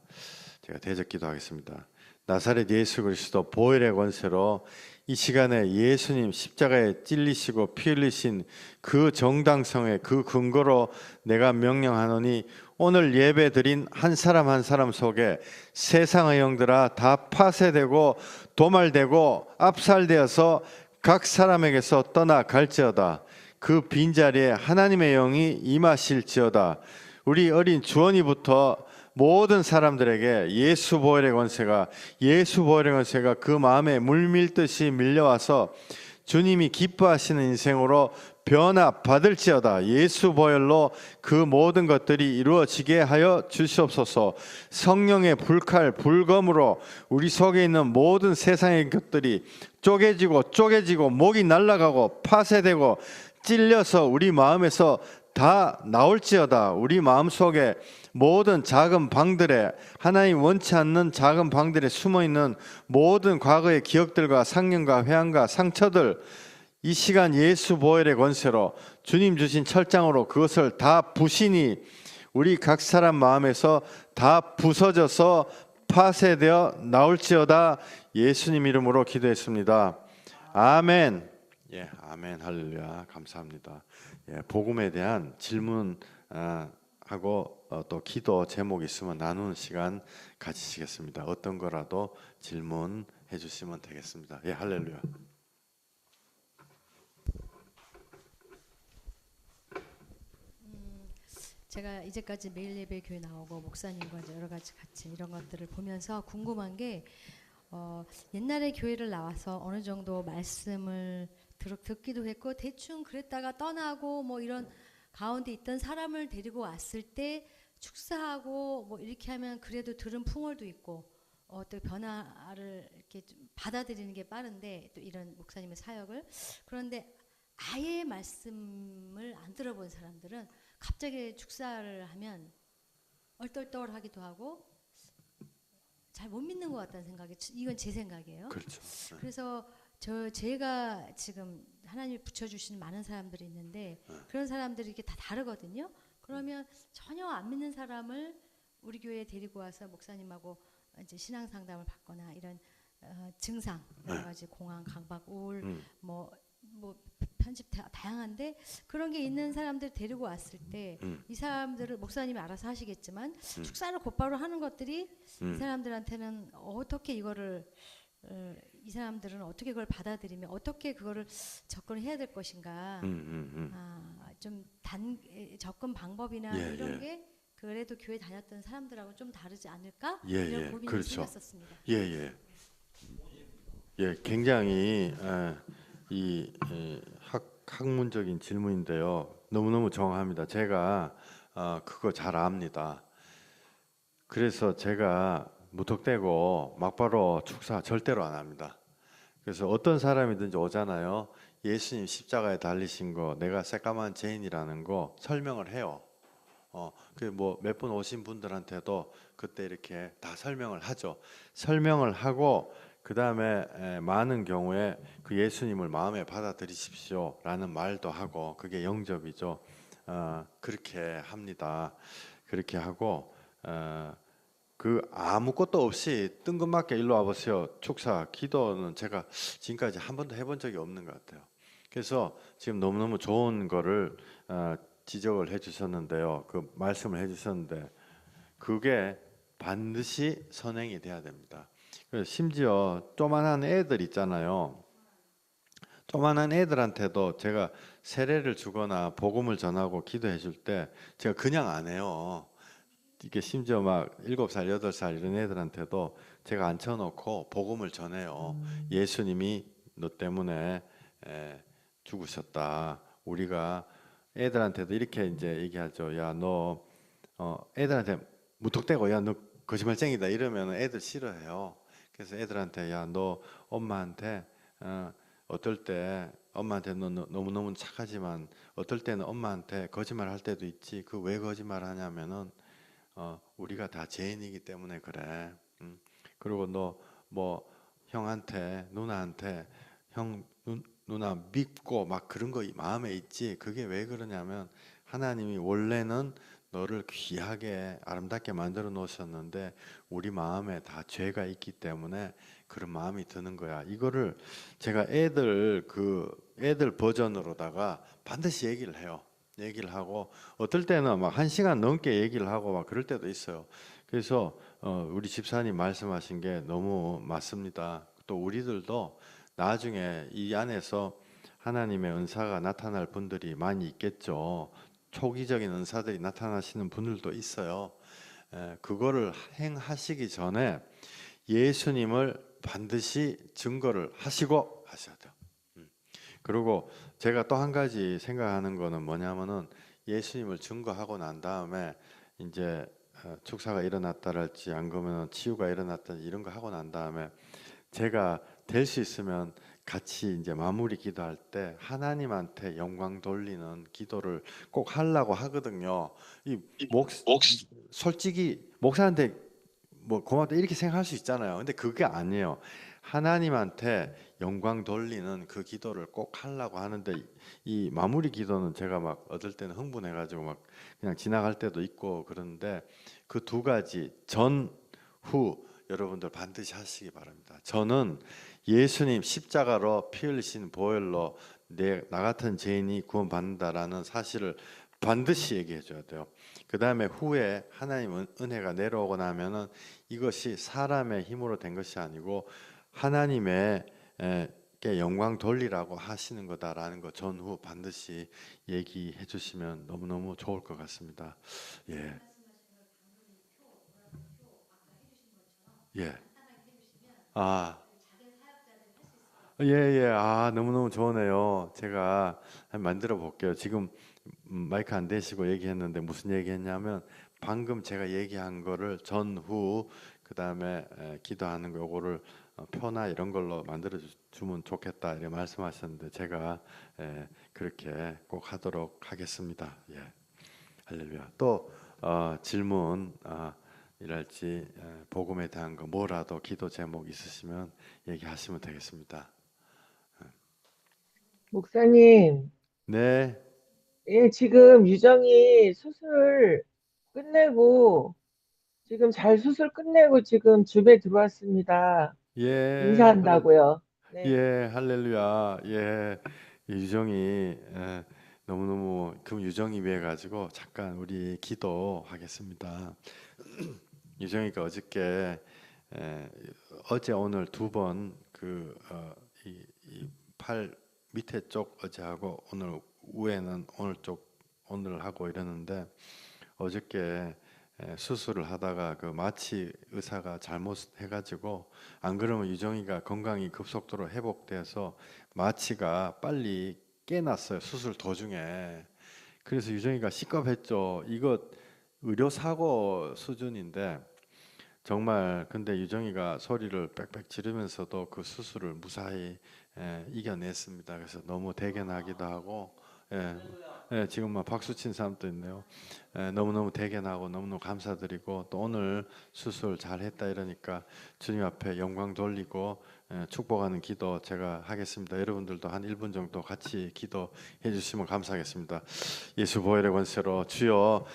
제가 대적기도 하겠습니다. 나사렛 예수 그리스도 보혈의 권세로 이 시간에 예수님 십자가에 찔리시고 피 흘리신 그 정당성의 그 근거로 내가 명령하노니 오늘 예배 드린 한 사람 한 사람 속에 세상의 영들아 다 파쇄되고 도말되고 압살되어서 각 사람에게서 떠나 갈지어다. 그 빈자리에 하나님의 영이 임하실지어다. 우리 어린 주원이부터 모든 사람들에게 예수 보혈의 권세가 그 마음에 물밀듯이 밀려와서 주님이 기뻐하시는 인생으로 변화받을지어다. 예수 보혈로 그 모든 것들이 이루어지게 하여 주시옵소서. 성령의 불칼 불검으로 우리 속에 있는 모든 세상의 것들이 쪼개지고 목이 날아가고 파쇄되고 찔려서 우리 마음에서 다 나올지어다. 우리 마음속에 모든 작은 방들에, 하나님 원치 않는 작은 방들에 숨어있는 모든 과거의 기억들과 상념과 회한과 상처들, 이 시간 예수 보혈의 권세로 주님 주신 철장으로 그것을 다 부시니 우리 각 사람 마음에서 다 부서져서 파쇄되어 나올지어다. 예수님 이름으로 기도했습니다. 아멘. 예, 아멘. 할렐루야. 감사합니다. 예, 복음에 대한 질문 하고 또 기도 제목 있으면 나누는 시간 가지시겠습니다. 어떤 거라도 질문해 주시면 되겠습니다. 예, 할렐루야. 제가 이제까지 매일 예배 교회 나오고 목사님과 이제 여러 가지 같이 이런 것들을 보면서 궁금한 게 옛날에 교회를 나와서 어느 정도 말씀을 듣기도 했고 대충 그랬다가 떠나고 뭐 이런 가운데 있던 사람을 데리고 왔을 때 축사하고 뭐 이렇게 하면 그래도 들은 풍월도 있고 또 변화를 이렇게 좀 받아들이는 게 빠른데 또 이런 목사님의 사역을 그런데 아예 말씀을 안 들어본 사람들은 갑자기 축사를 하면 얼떨떨하기도 하고 잘 못 믿는 것 같다는 생각이 이건 제 생각이에요. 그렇죠. 그래서 제가 지금 하나님이 붙여주신 많은 사람들이 있는데 그런 사람들이 이렇게 다 다르거든요. 그러면 전혀 안 믿는 사람을 우리 교회에 데리고 와서 목사님하고 이제 신앙 상담을 받거나 이런 증상 여러 가지 공황, 강박, 우울 뭐 편집 다양한데 그런 게 있는 사람들 데리고 왔을 때 이 사람들을 목사님이 알아서 하시겠지만 축사를 곧바로 하는 것들이 이 사람들한테는 어떻게 이거를 이 사람들은 어떻게 그걸 받아들이며 어떻게 그거를 접근해야 될 것인가 좀 접근 방법이나 이런 게 그래도 교회 다녔던 사람들하고 좀 다르지 않을까 이런 고민이 그렇죠. 생겼었습니다. 예, 굉장히 학문적인 질문인데요. 너무너무 정확합니다. 제가 그거 잘 압니다. 그래서 제가 무턱대고 막바로 축사 절대로 안 합니다. 그래서 어떤 사람이든지 오잖아요. 예수님 십자가에 달리신 거, 내가 새까만 죄인이라는 거 설명을 해요. 그 뭐 몇 분 오신 분들한테도 그때 이렇게 다 설명을 하죠. 설명을 하고 그 다음에 많은 경우에 그 예수님을 마음에 받아들이십시오라는 말도 하고 그게 영접이죠. 그렇게 합니다. 그렇게 하고 그 아무것도 없이 뜬금맞게 일로 와보세요. 축사, 기도는 제가 지금까지 한 번도 해본 적이 없는 것 같아요. 그래서 지금 너무너무 좋은 거를 지적을 해주셨는데요. 그 말씀을 해주셨는데 그게 반드시 선행이 돼야 됩니다. 심지어 조만한 애들 있잖아요. 조만한 애들한테도 제가 세례를 주거나 복음을 전하고 기도해 줄 때 제가 그냥 안 해요. 이게 심지어 막 7살, 8살 이런 애들한테도 제가 앉혀놓고 복음을 전해요. 예수님이 너 때문에 죽으셨다. 우리가 애들한테도 이렇게 이제 얘기하죠. 야, 너 애들한테 무턱대고 야, 너 거짓말쟁이다 이러면 애들 싫어해요. 그래서 애들한테 야, 너 엄마한테 어떨 때 엄마한테 너 너무너무 착하지만 어떨 때는 엄마한테 거짓말할 때도 있지. 그 왜 거짓말하냐면은 우리가 다 죄인이기 때문에 그래. 그리고 너 뭐 형한테 누나한테 형 누나 믿고 막 그런 거 마음에 있지. 그게 왜 그러냐면 하나님이 원래는 너를 귀하게 아름답게 만들어 놓으셨는데 우리 마음에 다 죄가 있기 때문에 그런 마음이 드는 거야. 이거를 제가 애들 버전으로다가 반드시 얘기를 해요. 얘기를 하고 어떨 때는 막 1시간 넘게 얘기를 하고 막 그럴 때도 있어요. 그래서 우리 집사님 말씀하신 게 너무 맞습니다. 또 우리들도 나중에 이 안에서 하나님의 은사가 나타날 분들이 많이 있겠죠. 초기적인 은사들이 나타나시는 분들도 있어요. 그거를 행하시기 전에 예수님을 반드시 증거를 하시고 하셔야 돼요. 그리고 제가 또 한 가지 생각하는 거는 뭐냐면은 예수님을 증거하고 난 다음에 이제 축사가 일어났다랄지 안 그러면 치유가 일어났다든지 이런 거 하고 난 다음에 제가 될 수 있으면 같이 이제 마무리 기도할 때 하나님한테 영광 돌리는 기도를 꼭 하려고 하거든요. 이 목 솔직히 목사한테 뭐 고맙다 이렇게 생각할 수 있잖아요. 근데 그게 아니에요. 하나님한테 영광 돌리는 그 기도를 꼭 하려고 하는데 이 마무리 기도는 제가 막 어떨 때는 흥분해가지고 막 그냥 지나갈 때도 있고 그런데 그 두 가지 전, 후 여러분들 반드시 하시기 바랍니다. 저는 예수님 십자가로 피 흘리신 보혈로 나 같은 죄인이 구원받는다라는 사실을 반드시 얘기해 줘야 돼요. 그 다음에 후에 하나님 은혜가 내려오고 나면은 이것이 사람의 힘으로 된 것이 아니고 하나님의 게 영광 돌리라고 하시는 거다라는 거 전후 반드시 얘기해 주시면 너무너무 좋을 것 같습니다. 예. 예. 아. 예, 예. 아, 너무너무 좋으네요. 제가 한번 만들어 볼게요. 지금 마이크 안 대시고 얘기했는데 무슨 얘기했냐면 방금 제가 얘기한 거를 전후 그다음에 기도하는 거 요거를 표나 이런 걸로 만들어 주면 좋겠다 이렇게 말씀하셨는데 제가 그렇게 꼭 하도록 하겠습니다. 예. 할렐루야. 또 질문 이랄지 복음에 대한 거 뭐라도 기도 제목 있으시면 얘기하시면 되겠습니다. 목사님, 네. 예, 지금 유정이 수술 끝내고, 지금 잘 수술 끝내고 지금 집에 들어왔습니다. 예. 인사한다고요. 네. 예. 할렐루야. 예. 유정이 너무너무 그 유정이 위해 가지고 잠깐 우리 기도하겠습니다. 유정이가 어저께 어제 오늘 두 번 그 이 팔 밑에 쪽 어제하고 오늘 위에는 오늘 쪽 오늘 하고 이러는데 어저께 수술을 하다가 그 마취 의사가 잘못해가지고 안 그러면 유정이가 건강이 급속도로 회복돼서 마취가 빨리 깨났어요. 수술 도중에. 그래서 유정이가 시겁했죠. 이거 의료 사고 수준인데 정말 근데 유정이가 소리를 빽빽 지르면서도 그 수술을 무사히 이겨냈습니다. 그래서 너무 대견하기도 하고 지금 막 박수 친 사람도 있네요. 너무너무 대견하고 너무너무 감사드리고 또 오늘 수술 잘했다 이러니까 주님 앞에 영광 돌리고 축복하는 기도 제가 하겠습니다. 여러분들도 한 1분 정도 같이 기도해 주시면 감사하겠습니다. 예수 보혈의 권세로 주여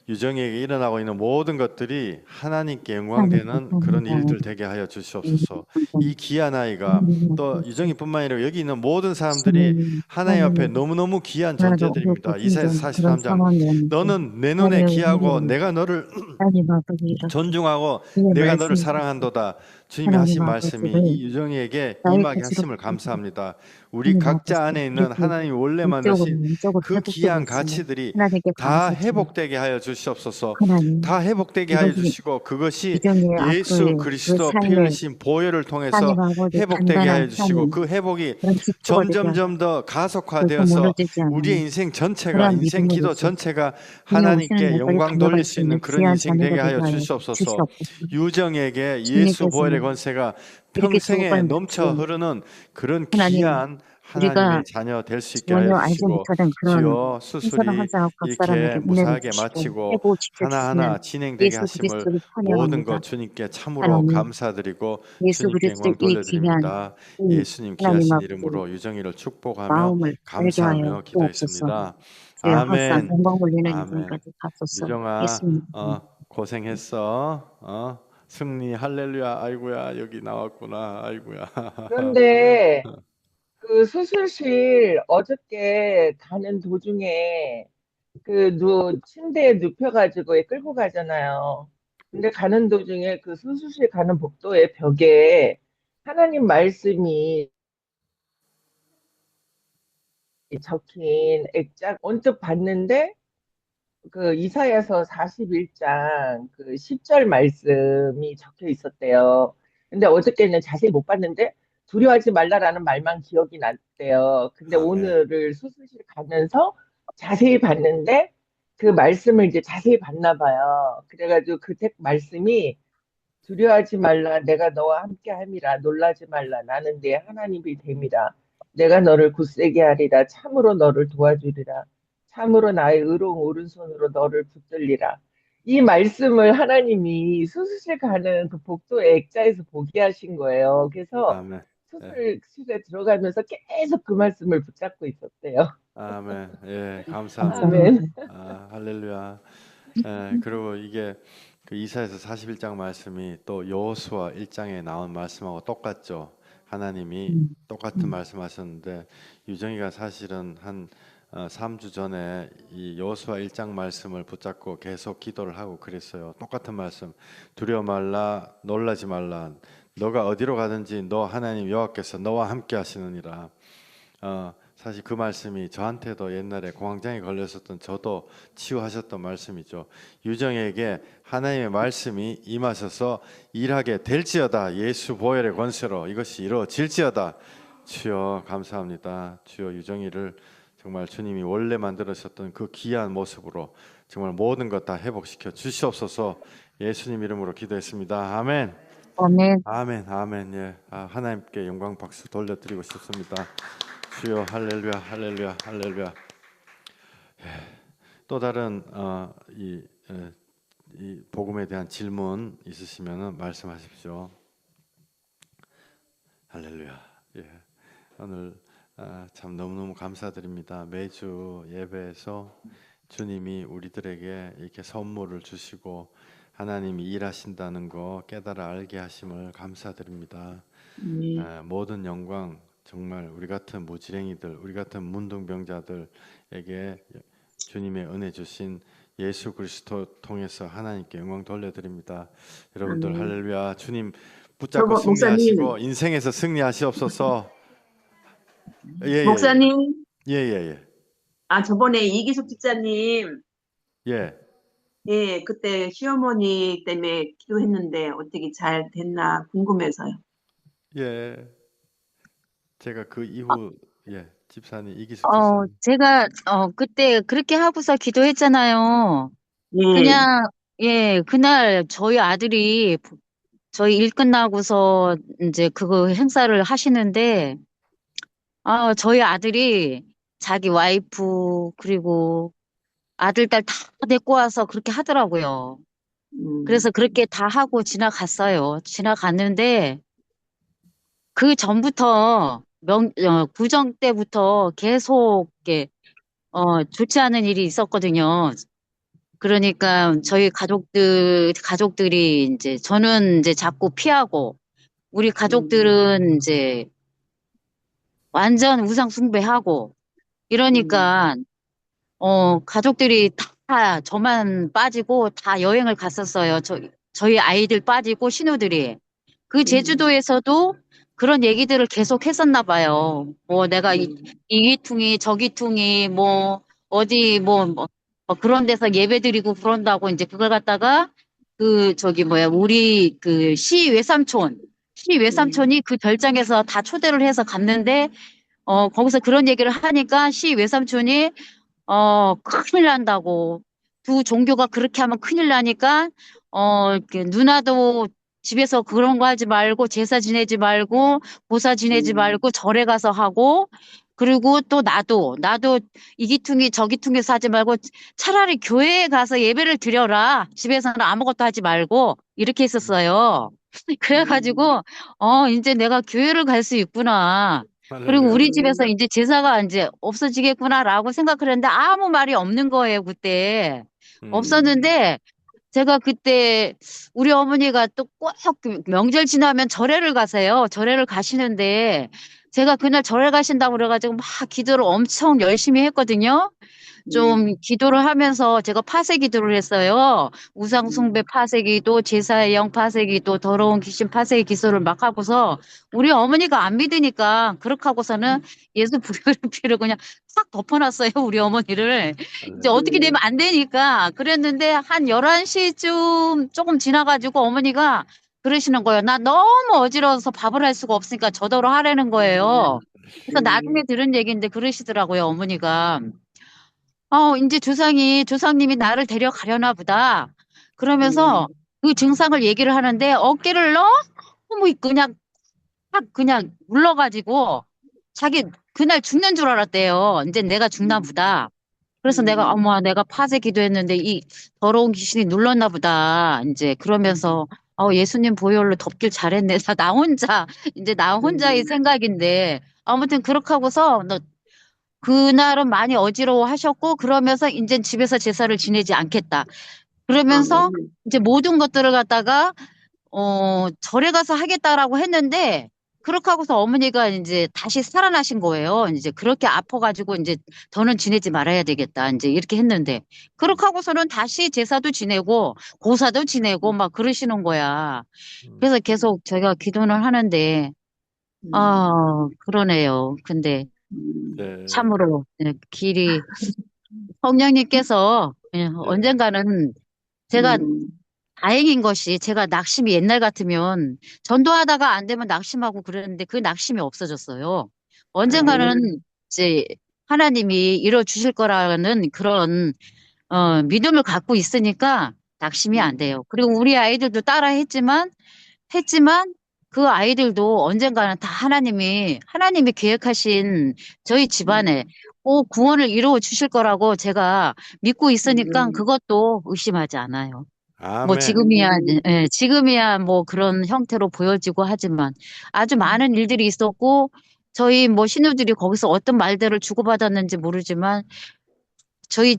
유정이에게 일어나고 있는 모든 것들이 하나님께 영광되는 그런 일들 되게 하여 주시옵소서. 이 귀한 아이가 또 유정이뿐만 아니라 여기 있는 모든 사람들이 하나님 앞에 너무너무 귀한 존재들입니다. 이사야서 43장 너는 내 눈에 귀하고 내가 너를 존중하고 내가 너를 사랑한도다. 주님이 하신 말씀이 이 유정이에게 임하게 하심을 감사합니다. 우리 각자 안에 있는 하나님이 원래 만드신 그 귀한 가치들이 다 회복되게 하여 주시옵소서. 다 회복되게 하여 주시고 그것이 예수 그리스도 피 흘리신 보혈을 통해서 회복되게 하여 주시고 그 회복이 점점점 더 가속화되어서 우리의 인생 전체가 인생 기도 전체가 하나님께 영광 돌릴 수 있는 그런 인생 되게 하여 주시옵소서. 유정에게 예수 보혈의 권세가 평생에 넘쳐 흐르는 그런 귀한 하나님의 자녀 될 수 있게 하여 주시고 주여 수술이 이렇게 무사하게 마치고 하나하나 진행되게 하심을 모든 것 주님께 참으로 감사드리고 주님께 영광 돌려드립니다. 예수님 귀하신 이름으로 유정이를 축복하며 감사하며 기도했습니다. 아멘. 아멘. 유정아 고생했어. 승리 할렐루야. 아이고야 여기 나왔구나. 아이고야. 그런데 그 수술실 어저께 가는 도중에 침대에 눕혀가지고 끌고 가잖아요. 근데 가는 도중에 그 수술실 가는 복도의 벽에 하나님 말씀이 적힌 액자 언뜻 봤는데 그 이사야서 41장 그 10절 말씀이 적혀 있었대요. 근데 어저께는 자세히 못 봤는데 두려워하지 말라라는 말만 기억이 났대요. 근데 아멘. 오늘을 수술실 가면서 자세히 봤는데 그 말씀을 이제 자세히 봤나 봐요. 그래가지고 그 책 말씀이 두려워하지 말라. 내가 너와 함께 함이라. 놀라지 말라. 나는 네 하나님이 됨이라. 내가 너를 굳세게 하리라. 참으로 너를 도와주리라. 참으로 나의 의로운 오른손으로 너를 붙들리라. 이 말씀을 하나님이 수술실 가는 그 복도의 액자에서 보게 하신 거예요. 그래서 아멘. 예. 수술실에 들어가면서 계속 그 말씀을 붙잡고 있었대요. 아멘. 예, 감사합니다. 아멘. 할렐루야. 예, 그리고 이게 그 이사야서 41장 말씀이 또 여호수아 1장에 나온 말씀하고 똑같죠. 하나님이 똑같은 말씀하셨는데 유정이가 사실은 한 3주 전에 이 여호수아 1장 말씀을 붙잡고 계속 기도를 하고 그랬어요. 똑같은 말씀. 두려워 말라, 놀라지 말라. 너가 어디로 가든지 너 하나님 여호와께서 너와 함께 하시느니라. 사실 그 말씀이 저한테도 옛날에 공황장애 걸렸었던 저도 치유하셨던 말씀이죠. 유정에게 하나님의 말씀이 임하셔서 일하게 될지어다. 예수 보혈의 권세로 이것이 이루어질지어다. 주여 감사합니다. 주여 유정이를 정말 주님이 원래 만들으셨던 그 귀한 모습으로 정말 모든 것 다 회복시켜 주시옵소서. 예수님 이름으로 기도했습니다. 아멘. 아멘. 아멘. 아멘. 예. 하나님께 영광 박수 돌려드리고 싶습니다. 주여 할렐루야 할렐루야 할렐루야. 또 다른 이 복음에 대한 질문 있으시면 말씀하십시오. 할렐루야. 예. 오늘 참 너무너무 감사드립니다. 매주 예배에서 주님이 우리들에게 이렇게 선물을 주시고 하나님이 일하신다는 거 깨달아 알게 하심을 감사드립니다. 모든 영광 정말 우리 같은 무지랭이들, 우리 같은 문둥병자들에게 주님의 은혜 주신 예수 그리스도 통해서 하나님께 영광 돌려드립니다. 여러분들 아멘. 할렐루야. 주님 붙잡고 목사님. 승리하시고 인생에서 승리하시옵소서. 예, 목사님, 예. 저번에 이기숙 집사님, 예. 예, 그때 시어머니 때문에 기도했는데 어떻게 잘 됐나 궁금해서요. 예. 제가 그 이후 집사님 이기숙 집사님. 제가, 그때 그렇게 하고서 기도했잖아요. 예, 그냥, 예, 그날 저희 아들이, 저희 일 끝나고서 이제 그거 행사를 하시는데, 저희 아들이 자기 와이프, 그리고 아들, 딸 다 데리고 와서 그렇게 하더라고요. 그래서 그렇게 다 하고 지나갔어요. 지나갔는데, 그 전부터, 구정 때부터 계속, 이렇게, 좋지 않은 일이 있었거든요. 그러니까 저희 가족들이 이제, 저는 이제 자꾸 피하고, 우리 가족들은 이제 완전 우상 숭배하고, 이러니까, 가족들이 다 저만 빠지고 다 여행을 갔었어요. 저희 아이들 빠지고 신우들이. 그 제주도에서도 그런 얘기들을 계속 했었나 봐요. 뭐 내가 이기퉁이 저기퉁이 뭐 어디 뭐 그런 데서 예배 드리고 그런다고 이제 그걸 갖다가 우리 그 시 외삼촌이 그 별장에서 다 초대를 해서 갔는데 거기서 그런 얘기를 하니까 시 외삼촌이 큰일 난다고. 두 종교가 그렇게 하면 큰일 나니까, 이렇게 누나도 집에서 그런 거 하지 말고, 제사 지내지 말고, 보사 지내지 말고, 절에 가서 하고, 그리고 또 나도 이기퉁이 저기퉁이서 하지 말고, 차라리 교회에 가서 예배를 드려라. 집에서는 아무것도 하지 말고, 이렇게 했었어요. 그래가지고, 이제 내가 교회를 갈 수 있구나. 그리고 할렐루야. 우리 집에서 이제 제사가 이제 없어지겠구나라고 생각을 했는데 아무 말이 없는 거예요, 그때. 없었는데 제가 그때 우리 어머니가 또 꼭 명절 지나면 절에를 가세요. 절에를 가시는데 제가 그날 절에 가신다고 그래가지고 막 기도를 엄청 열심히 했거든요. 좀 기도를 하면서 제가 파쇄 기도를 했어요. 우상숭배 파쇄 기도, 제사의 영 파쇄 기도, 더러운 귀신 파쇄 기도를 막 하고서 우리 어머니가 안 믿으니까 그렇게 하고서는 예수 부르는 피를 그냥 싹 덮어놨어요. 우리 어머니를. 이제 어떻게 되면 안 되니까 그랬는데 한 11시쯤 조금 지나가지고 어머니가 그러시는 거예요. 나 너무 어지러워서 밥을 할 수가 없으니까 저더러 하라는 거예요. 그래서 나중에 들은 얘기인데 그러시더라고요, 어머니가. 이제 조상님이 나를 데려가려나 보다. 그러면서 그 증상을 얘기를 하는데 어깨를 너무 그냥 확 그냥 눌러가지고 자기 그날 죽는 줄 알았대요. 이제 내가 죽나 보다. 그래서 내가 어머 내가 파제 기도했는데 이 더러운 귀신이 눌렀나 보다. 이제 그러면서 예수님 보혈로 덮길 잘했네. 나 혼자 이제 나 혼자의 생각인데 아무튼 그렇게 하고서 그날은 많이 어지러워 하셨고 그러면서 이제 집에서 제사를 지내지 않겠다. 그러면서 이제 모든 것들을 갖다가 절에 가서 하겠다라고 했는데 그렇게 하고서 어머니가 이제 다시 살아나신 거예요. 이제 그렇게 아파가지고 이제 더는 지내지 말아야 되겠다. 이제 이렇게 했는데 그렇게 하고서는 다시 제사도 지내고 고사도 지내고 막 그러시는 거야. 그래서 계속 제가 기도는 하는데 그러네요. 근데 네. 참으로 길이 성령님께서 언젠가는 제가 다행인 것이 제가 낙심이 옛날 같으면 전도하다가 안 되면 낙심하고 그랬는데 그 낙심이 없어졌어요. 언젠가는 이제 하나님이 이뤄 주실 거라는 그런 믿음을 갖고 있으니까 낙심이 안 돼요. 그리고 우리 아이들도 따라 했지만 그 아이들도 언젠가는 다 하나님이 계획하신 저희 집안에 꼭 구원을 이루어 주실 거라고 제가 믿고 있으니까 그것도 의심하지 않아요. 뭐 아멘. 지금이야 뭐 그런 형태로 보여지고 하지만 아주 많은 일들이 있었고 저희 뭐 신우들이 거기서 어떤 말들을 주고받았는지 모르지만 저희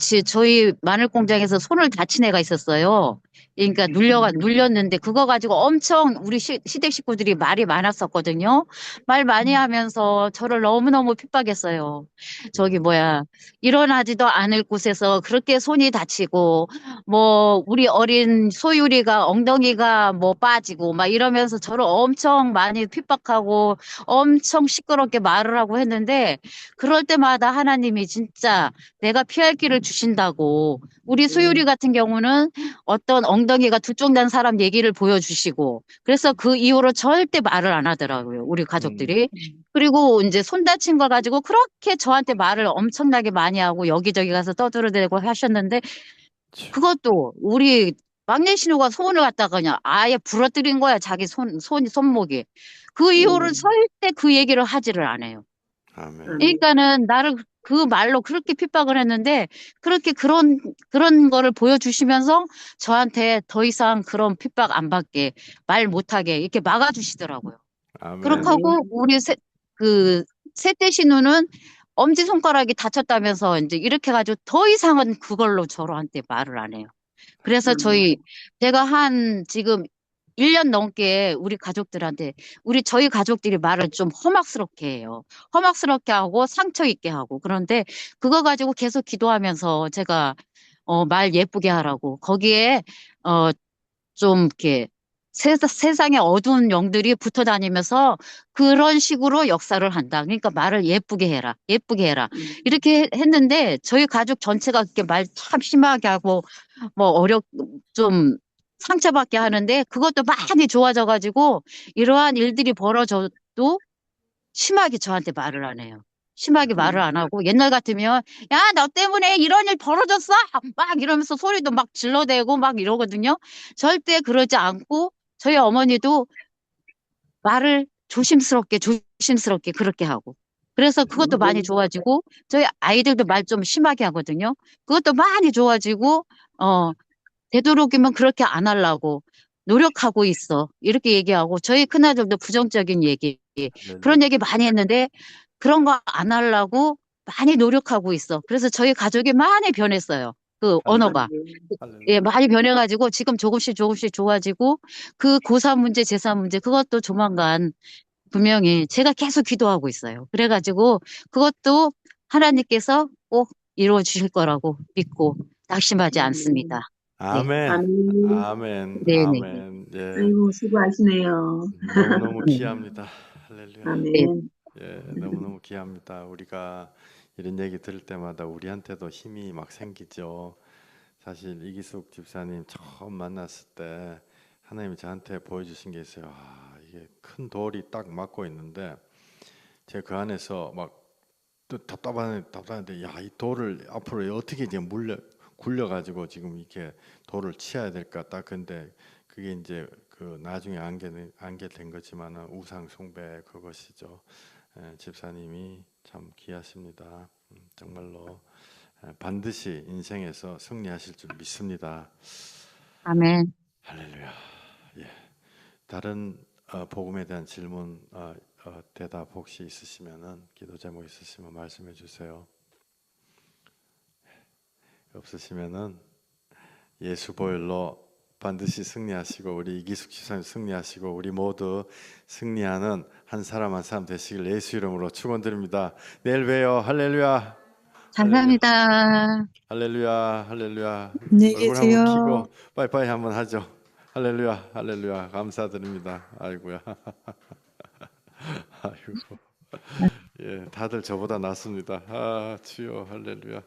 마늘 공장에서 손을 다친 애가 있었어요. 그러니까 눌렸는데 그거 가지고 엄청 우리 시댁 식구들이 말이 많았었거든요. 말 많이 하면서 저를 너무너무 핍박했어요. 저기 뭐야, 일어나지도 않을 곳에서 그렇게 손이 다치고, 뭐, 우리 어린 소유리가 엉덩이가 뭐 빠지고, 막 이러면서 저를 엄청 많이 핍박하고, 엄청 시끄럽게 말을 하고 했는데, 그럴 때마다 하나님이 진짜 내가 피할 길을 주신다고. 우리 수유리 같은 경우는 어떤 엉덩이가 두 쪽 난 사람 얘기를 보여주시고, 그래서 그 이후로 절대 말을 안 하더라고요, 우리 가족들이. 그리고 이제 손 다친 거 가지고 그렇게 저한테 말을 엄청나게 많이 하고 여기저기 가서 떠들어대고 하셨는데, 그것도 우리 막내 신우가 소원을 갖다가 그냥 아예 부러뜨린 거야, 자기 손목이. 그 이후로 절대 그 얘기를 하지를 않아요. 아멘. 그러니까는 나를 그 말로 그렇게 핍박을 했는데 그렇게 그런 거를 보여주시면서 저한테 더 이상 그런 핍박 안 받게 말 못하게 이렇게 막아주시더라고요. 그렇게 아멘. 하고 우리 셋째 신우는 엄지손가락이 다쳤다면서 이제 이렇게 가지고 더 이상은 그걸로 저한테 말을 안 해요. 그래서 제가 지금 1년 넘게 저희 가족들이 말을 좀 험악스럽게 해요. 험악스럽게 하고 상처 있게 하고. 그런데 그거 가지고 계속 기도하면서 제가, 말 예쁘게 하라고. 거기에, 좀 이렇게 세상에 어두운 영들이 붙어 다니면서 그런 식으로 역사를 한다. 그러니까 말을 예쁘게 해라. 예쁘게 해라. 이렇게 했는데 저희 가족 전체가 그렇게 말 참 심하게 하고 뭐 좀 상처받게 하는데 그것도 많이 좋아져가지고 이러한 일들이 벌어져도 심하게 저한테 말을 안 해요. 심하게 말을 안 하고 옛날 같으면 야, 너 때문에 이런 일 벌어졌어? 막 이러면서 소리도 막 질러대고 막 이러거든요. 절대 그러지 않고 저희 어머니도 말을 조심스럽게 그렇게 하고. 그래서 그것도 많이 좋아지고 저희 아이들도 말 좀 심하게 하거든요. 그것도 많이 좋아지고 되도록이면 그렇게 안 하려고 노력하고 있어. 이렇게 얘기하고 저희 큰아들도 부정적인 얘기 그런 얘기 많이 했는데 그런 거 안 하려고 많이 노력하고 있어. 그래서 저희 가족이 많이 변했어요. 그 언어가. 예, 많이 변해가지고 지금 조금씩 좋아지고 그 고3 문제, 제3 문제 그것도 조만간 분명히 제가 계속 기도하고 있어요. 그래가지고 그것도 하나님께서 꼭 이루어 주실 거라고 믿고 낙심하지 않습니다. 아멘. 아멘. 아멘. 네네. 아멘. 예. 아이고, 수고하시네요. 너무너무 네. 귀합니다. 할렐루야. 네. 아멘. 예, 너무너무 귀합니다. 우리가 이런 얘기 들을 때마다 우리한테도 힘이 막 생기죠. 사실 이기숙 집사님 처음 만났을 때 하나님이 저한테 보여주신 게 있어요. 이게 큰 돌이 딱 막고 있는데 제가 그 안에서 막 또 답답한데 야, 이 돌을 앞으로 어떻게 이제 굴려가지고 지금 이렇게 돌을 치어야 될까 딱. 근데 그게 이제 그 나중에 안게 된 거지만은 우상 숭배 그것이죠. 집사님이 참 귀하십니다. 정말로 반드시 인생에서 승리하실 줄 믿습니다. 아멘. 할렐루야. 예. 다른 복음에 대한 질문, 대답 혹시 있으시면은 기도 제목 있으시면 말씀해 주세요. 없으시면은 예수 보혈로 반드시 승리하시고 우리 이기숙 지사님 승리하시고 우리 모두 승리하는 한 사람 한 사람 되시길 예수 이름으로 축원드립니다. 내일 봬요. 할렐루야. 감사합니다. 할렐루야. 할렐루야. 안녕히 얼굴 계세요. 한번 켜고 빠이빠이 한번 하죠. 할렐루야. 할렐루야. 감사드립니다. 아이고야. 아이고. 예, 다들 저보다 낫습니다. 주여 할렐루야.